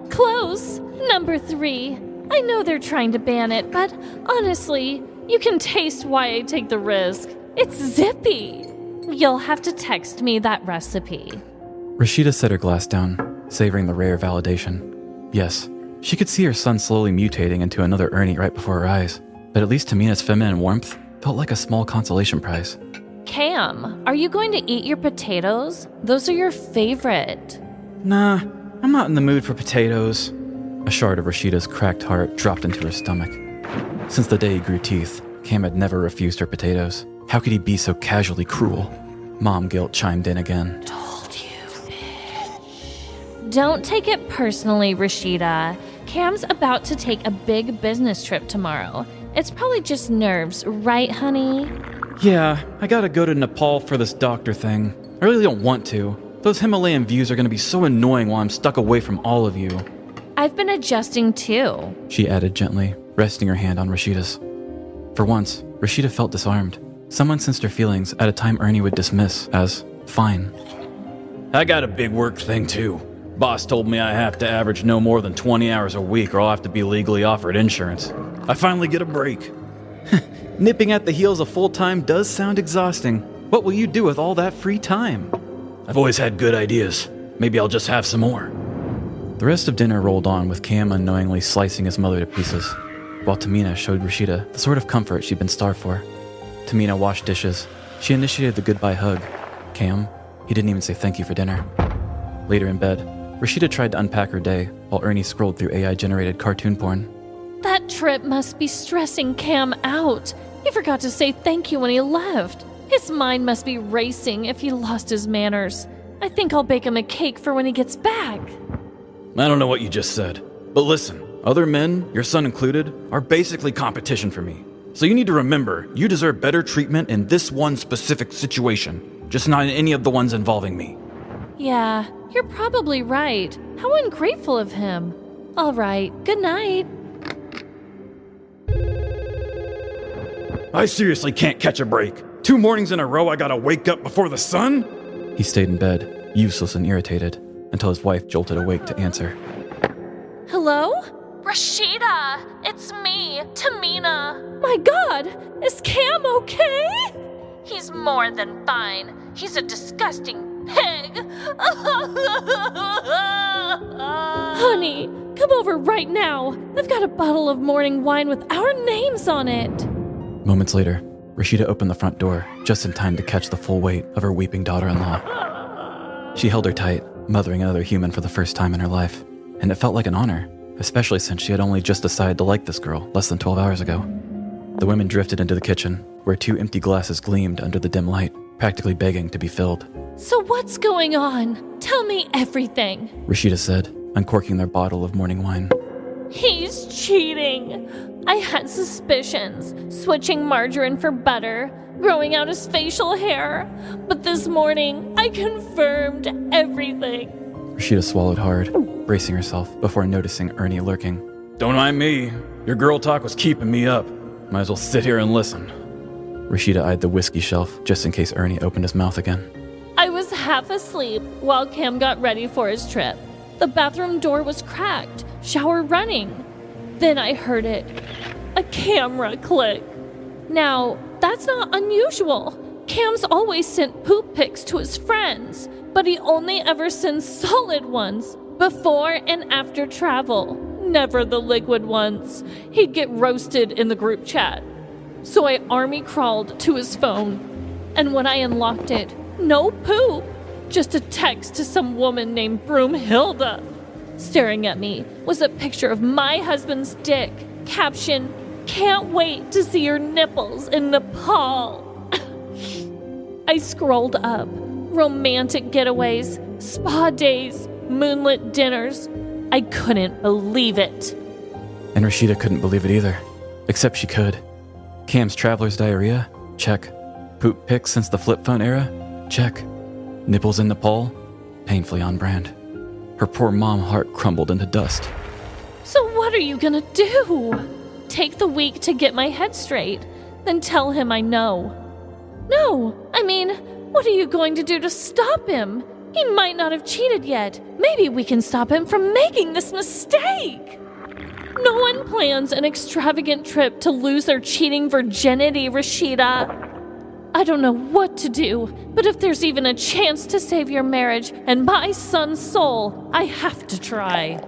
Close. Number 3. I know they're trying to ban it, but honestly, you can taste why I take the risk. It's zippy. You'll have to text me that recipe. Rashida set her glass down, savoring the rare validation. Yes, she could see her son slowly mutating into another Ernie right before her eyes, but at least Tamina's feminine warmth felt like a small consolation prize. Cam, are you going to eat your potatoes? Those are your favorite. Nah, I'm not in the mood for potatoes. A shard of Rashida's cracked heart dropped into her stomach. Since the day he grew teeth, Cam had never refused her potatoes. How could he be so casually cruel? Mom guilt chimed in again. Told you, bitch. Don't take it personally, Rashida. Cam's about to take a big business trip tomorrow. It's probably just nerves, right, honey? Yeah, I gotta go to Nepal for this doctor thing. I really don't want to. Those Himalayan views are gonna be so annoying while I'm stuck away from all of you. I've been adjusting too, She added gently, resting her hand on Rashida's. For once, Rashida felt disarmed. Someone sensed her feelings at a time Ernie would dismiss as fine. I got a big work thing too. Boss told me I have to average no more than 20 hours a week or I'll have to be legally offered insurance. I finally get a break. Nipping at the heels of full-time does sound exhausting. What will you do with all that free time? I've always had good ideas. Maybe I'll just have some more. The rest of dinner rolled on with Cam unknowingly slicing his mother to pieces, while Tamina showed Rashida the sort of comfort she'd been starved for. Tamina washed dishes. She initiated the goodbye hug. Cam, he didn't even say thank you for dinner. Later in bed, Rashida tried to unpack her day while Ernie scrolled through AI-generated cartoon porn. That trip must be stressing Cam out. He forgot to say thank you when he left. His mind must be racing if he lost his manners. I think I'll bake him a cake for when he gets back. I don't know what you just said, but listen, other men, your son included, are basically competition for me. So you need to remember, you deserve better treatment in this one specific situation, just not in any of the ones involving me. Yeah, you're probably right. How ungrateful of him. All right, good night. I seriously can't catch a break. 2 mornings in a row I gotta wake up before the sun? He stayed in bed, useless and irritated, until his wife jolted awake to answer. Hello? Rashida, it's me, Tamina. My God, is Cam okay? He's more than fine. He's a disgusting pig. Honey, come over right now. I've got a bottle of morning wine with our names on it. Moments later, Rashida opened the front door, just in time to catch the full weight of her weeping daughter-in-law. She held her tight, mothering another human for the first time in her life, and it felt like an honor, especially since she had only just decided to like this girl less than 12 hours ago. The women drifted into the kitchen, where 2 empty glasses gleamed under the dim light, practically begging to be filled. So what's going on? Tell me everything. Rashida said, uncorking their bottle of morning wine. He's cheating. I had suspicions, switching margarine for butter, growing out his facial hair. But this morning, I confirmed everything. Rashida swallowed hard, bracing herself before noticing Ernie lurking. Don't mind me. Your girl talk was keeping me up. Might as well sit here and listen. Rashida eyed the whiskey shelf just in case Ernie opened his mouth again. I was half asleep while Cam got ready for his trip. The bathroom door was cracked, shower running. Then I heard it. A camera click. Now, that's not unusual. Cam's always sent poop pics to his friends, but he only ever sends solid ones, before and after travel. Never the liquid ones. He'd get roasted in the group chat. So I army crawled to his phone, and when I unlocked it, no poop, just a text to some woman named Broomhilda. Staring at me was a picture of my husband's dick. Caption, "Can't wait to see your nipples in Nepal." I scrolled up. Romantic getaways, spa days, moonlit dinners. I couldn't believe it. And Rashida couldn't believe it either. Except she could. Cam's traveler's diarrhea? Check. Poop pics since the flip phone era? Check. Nipples in Nepal? Painfully on brand. Her poor mom heart crumbled into dust. So what are you gonna do? Take the week to get my head straight, then tell him I know. No, I mean, what are you going to do to stop him? He might not have cheated yet. Maybe we can stop him from making this mistake. No one plans an extravagant trip to lose their cheating virginity, Rashida. I don't know what to do, but if there's even a chance to save your marriage and my son's soul, I have to try.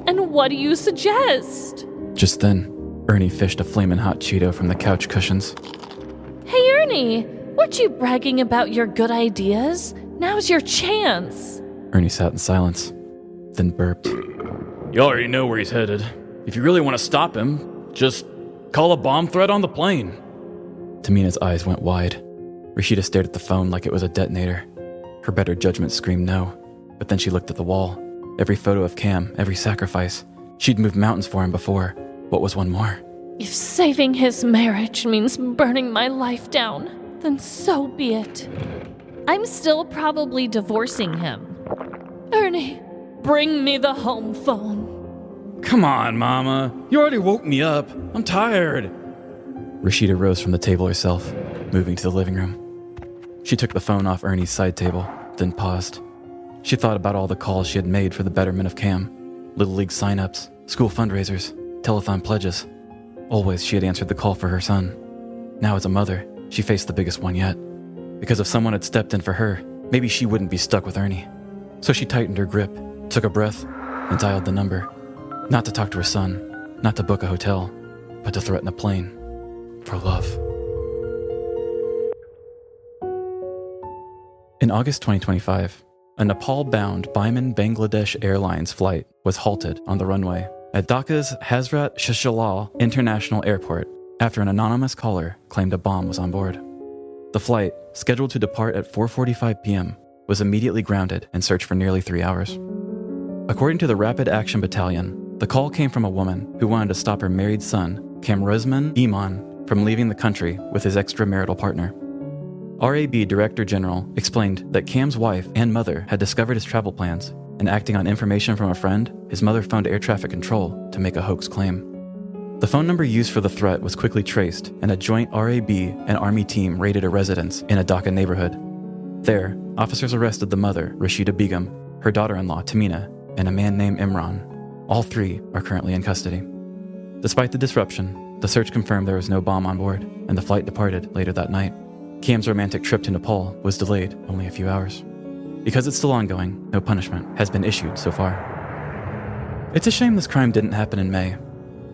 And what do you suggest? Just then, Ernie fished a flamin' hot Cheeto from the couch cushions. Hey, Ernie, weren't you bragging about your good ideas? Now's your chance. Ernie sat in silence, then burped. You already know where he's headed. If you really want to stop him, just call a bomb threat on the plane. Tamina's eyes went wide. Rashida stared at the phone like it was a detonator. Her better judgment screamed no, but then she looked at the wall. Every photo of Cam, every sacrifice. She'd moved mountains for him before. What was one more? If saving his marriage means burning my life down, then so be it. I'm still probably divorcing him. Ernie, bring me the home phone. Come on, Mama. You already woke me up. I'm tired. Rashida rose from the table herself, moving to the living room. She took the phone off Ernie's side table, then paused. She thought about all the calls she had made for the betterment of Cam. Little League sign-ups, school fundraisers, telethon pledges. Always she had answered the call for her son. Now as a mother, she faced the biggest one yet. Because if someone had stepped in for her, maybe she wouldn't be stuck with Ernie. So she tightened her grip, took a breath, and dialed the number. Not to talk to her son, not to book a hotel, but to threaten a plane. For love. In August 2025, a Nepal-bound Biman Bangladesh Airlines flight was halted on the runway at Dhaka's Hazrat Shahjalal International Airport after an anonymous caller claimed a bomb was on board. The flight, scheduled to depart at 4:45 p.m., was immediately grounded and searched for nearly 3 hours. According to the Rapid Action Battalion, the call came from a woman who wanted to stop her married son, Kamruzman Iman, from leaving the country with his extramarital partner. RAB Director General explained that Cam's wife and mother had discovered his travel plans, and acting on information from a friend, his mother phoned air traffic control to make a hoax claim. The phone number used for the threat was quickly traced, and a joint RAB and Army team raided a residence in a Dhaka neighborhood. There, officers arrested the mother, Rashida Begum, her daughter-in-law, Tamina, and a man named Imran. All three are currently in custody. Despite the disruption, the search confirmed there was no bomb on board, and the flight departed later that night. Cam's romantic trip to Nepal was delayed only a few hours. Because it's still ongoing, no punishment has been issued so far. It's a shame this crime didn't happen in May,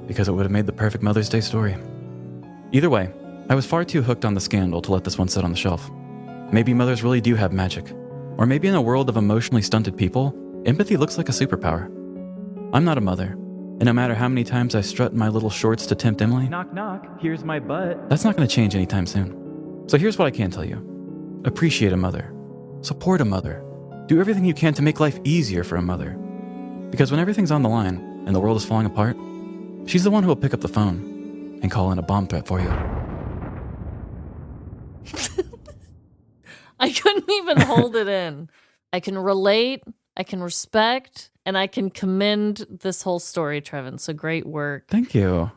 because it would have made the perfect Mother's Day story. Either way, I was far too hooked on the scandal to let this one sit on the shelf. Maybe mothers really do have magic. Or maybe in a world of emotionally stunted people, empathy looks like a superpower. I'm not a mother, and no matter how many times I strut in my little shorts to tempt Emily, knock knock, here's my butt. That's not going to change anytime soon. So here's what I can tell you. Appreciate a mother. Support a mother. Do everything you can to make life easier for a mother. Because when everything's on the line and the world is falling apart, she's the one who will pick up the phone and call in a bomb threat for you. I couldn't even hold it in. I can relate, I can respect, and I can commend this whole story, Trevin. So great work. Thank you.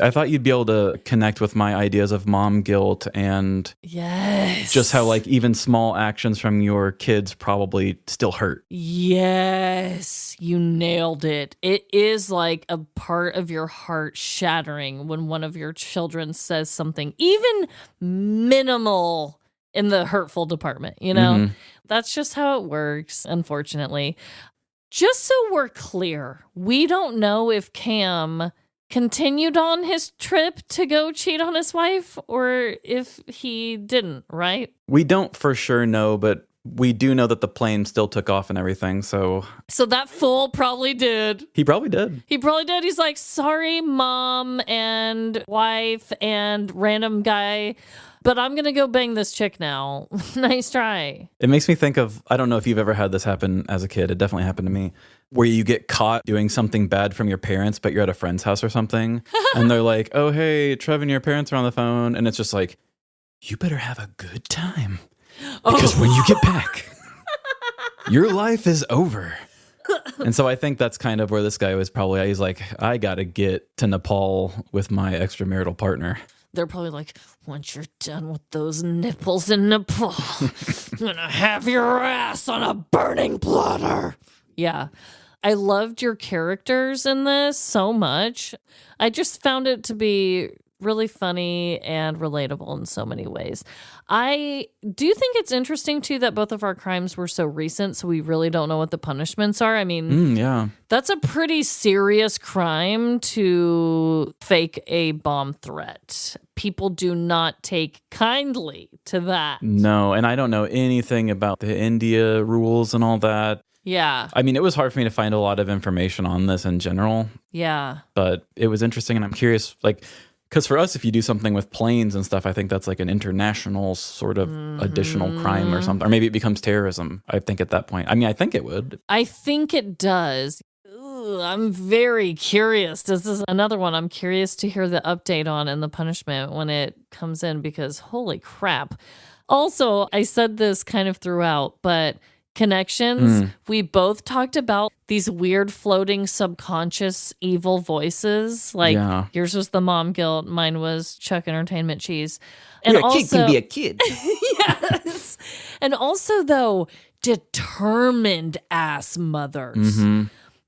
I thought you'd be able to connect with my ideas of mom guilt and yes, just how like even small actions from your kids probably still hurt. Yes, you nailed it. It is like a part of your heart shattering when one of your children says something even minimal in the hurtful department, you know? Mm-hmm. That's just how it works, unfortunately. Just so we're clear, we don't know if Cam continued on his trip to go cheat on his wife or if he didn't, right? We don't for sure know, but we do know that the plane still took off and everything, so that fool probably did. He probably did. He probably did. He's like, sorry, mom and wife and random guy, but I'm going to go bang this chick now. Nice try. It makes me think of, I don't know if you've ever had this happen as a kid. It definitely happened to me. Where you get caught doing something bad from your parents, but you're at a friend's house or something. And they're like, oh, hey, Trevin, your parents are on the phone. And it's just like, you better have a good time. Because when you get back, your life is over. And so I think that's kind of where this guy was probably, he's like, I got to get to Nepal with my extramarital partner. They're probably like, once you're done with those nipples in Nepal, I'm going to have your ass on a burning platter. Yeah. I loved your characters in this so much. I just found it to be really funny and relatable in so many ways. I do think it's interesting, too, that both of our crimes were so recent, so we really don't know what the punishments are. I mean, yeah, that's a pretty serious crime to fake a bomb threat. People do not take kindly to that. No, and I don't know anything about the India rules and all that. Yeah. I mean, it was hard for me to find a lot of information on this in general. Yeah. But it was interesting, and I'm curious, like, because for us, if you do something with planes and stuff, I think that's like an international sort of additional crime or something. Or maybe it becomes terrorism, I think, at that point. I mean, I think it would. I think it does. Ugh. I'm very curious. This is another one I'm curious to hear the update on and the punishment when it comes in, because holy crap. Also, I said this kind of throughout, but connections, we both talked about these weird floating subconscious evil voices. Like yours was the mom guilt, mine was Chuck Entertainment Cheese. And a kid can be a kid. Yes. And also, though, determined ass mothers.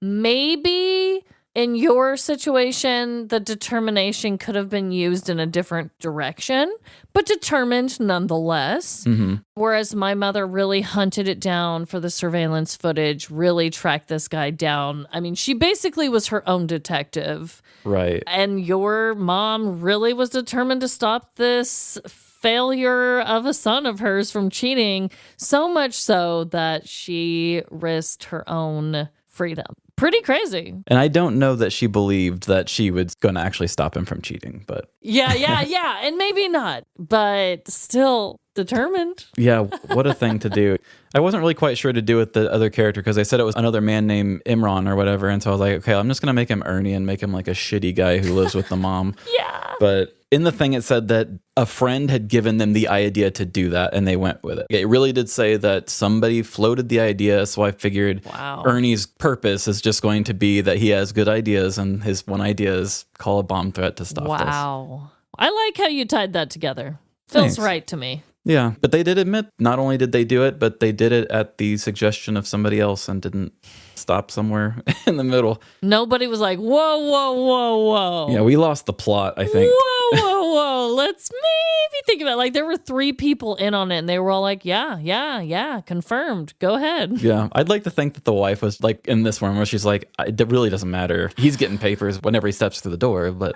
Maybe in your situation, the determination could have been used in a different direction, but determined nonetheless. Whereas my mother really hunted it down for the surveillance footage, really tracked this guy down. I mean, she basically was her own detective. Right. And your mom really was determined to stop this failure of a son of hers from cheating, so much so that she risked her own freedom. Pretty crazy. And I don't know that she believed that she was going to actually stop him from cheating, but... Yeah. And maybe not, but still determined. Yeah, what a thing to do. I wasn't really quite sure to do with the other character because they said it was another man named Imran or whatever. And so I was like, okay, I'm just going to make him Ernie and make him like a shitty guy who lives with the mom. Yeah. But in the thing, it said that a friend had given them the idea to do that and they went with it. It really did say that somebody floated the idea. So I figured Ernie's purpose is just going to be that he has good ideas and his one idea is call a bomb threat to stop this. Wow. I like how you tied that together. Feels right to me. Yeah, but they did admit not only did they do it, but they did it at the suggestion of somebody else and didn't stop somewhere in the middle. Nobody was like, whoa. Yeah, we lost the plot, I think. Whoa. Let's maybe think about it. Like, there were 3 people in on it, and they were all like, yeah, confirmed. Go ahead. Yeah, I'd like to think that the wife was like in this one where she's like, it really doesn't matter. He's getting papers whenever he steps through the door, but...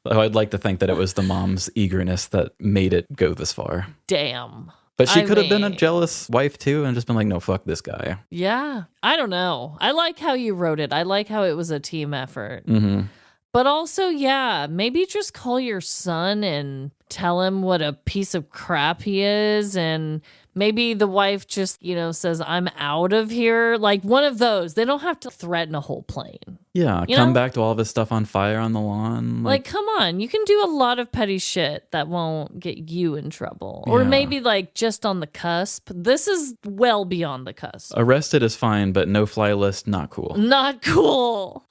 I'd like to think that it was the mom's eagerness that made it go this far. Damn. But she could have been a jealous wife too and just been like, no, fuck this guy. Yeah. I don't know. I like how you wrote it. I like how it was a team effort. But also, yeah, maybe just call your son and tell him what a piece of crap he is. And maybe the wife just, says, I'm out of here. Like one of those. They don't have to threaten a whole plane. Yeah, come back to all of his stuff on fire on the lawn. Like, come on. You can do a lot of petty shit that won't get you in trouble. Or maybe like just on the cusp. This is well beyond the cusp. Arrested is fine, but no fly list, not cool. Not cool.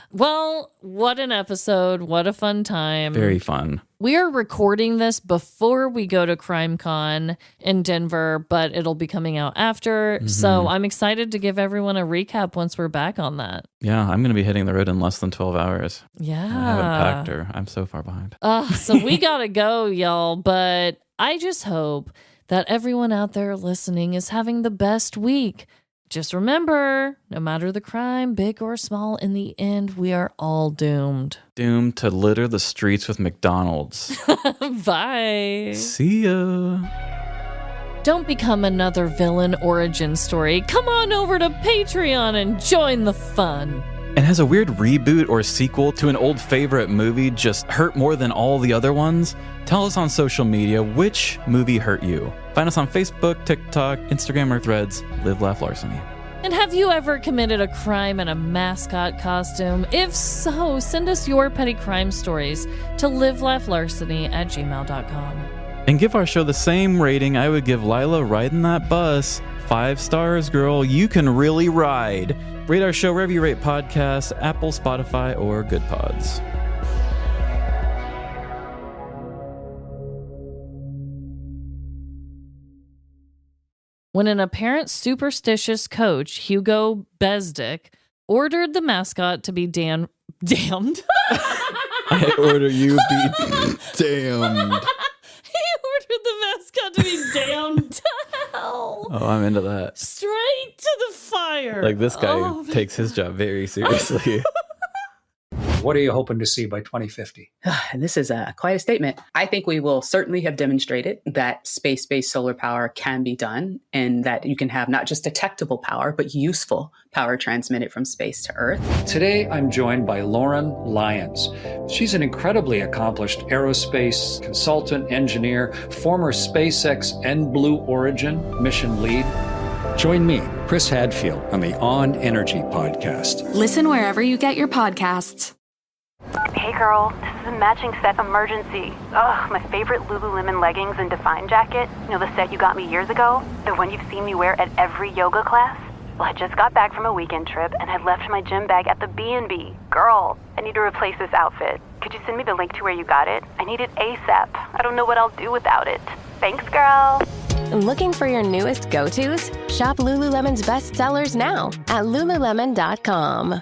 Well, what an episode. What a fun time. Very fun. We are recording this before we go to CrimeCon in Denver, but it'll be coming out after. So I'm excited to give everyone a recap once we're back on that. Yeah, I'm going to be hitting the road in less than 12 hours. Yeah. I haven't packed her. I'm so far behind. So we got to go, y'all. But I just hope that everyone out there listening is having the best week. Just remember, no matter the crime, big or small, in the end, we are all doomed. Doomed to litter the streets with McDonald's. Bye. See ya. Don't become another villain origin story. Come on over to Patreon and join the fun. And has a weird reboot or sequel to an old favorite movie just hurt more than all the other ones? Tell us on social media which movie hurt you. Find us on Facebook, TikTok, Instagram, or Threads. Live, Laugh, Larceny. And have you ever committed a crime in a mascot costume? If so, send us your petty crime stories to livelaughlarceny@gmail.com. And give our show the same rating I would give Lyla riding that bus. 5 stars, girl. You can really ride. Rate our show wherever you rate podcasts, Apple, Spotify, or Good Pods. When an apparent superstitious coach, Hugo Besdick, ordered the mascot to be damned. I order you be damned. He ordered the mascot to be damned to hell. Oh, I'm into that. Straight to the fire. Like this guy takes his job very seriously. What are you hoping to see by 2050? And this is quite a statement. I think we will certainly have demonstrated that space-based solar power can be done and that you can have not just detectable power, but useful power transmitted from space to Earth. Today, I'm joined by Lauren Lyons. She's an incredibly accomplished aerospace consultant, engineer, former SpaceX and Blue Origin mission lead. Join me, Chris Hadfield, on the On Energy podcast. Listen wherever you get your podcasts. Hey girl, this is a matching set emergency. Ugh, my favorite Lululemon leggings and Define jacket. You know the set you got me years ago? The one you've seen me wear at every yoga class? Well, I just got back from a weekend trip and had left my gym bag at the B&B. Girl, I need to replace this outfit. Could you send me the link to where you got it? I need it ASAP. I don't know what I'll do without it. Thanks, girl. Looking for your newest go-tos? Shop Lululemon's best sellers now at Lululemon.com.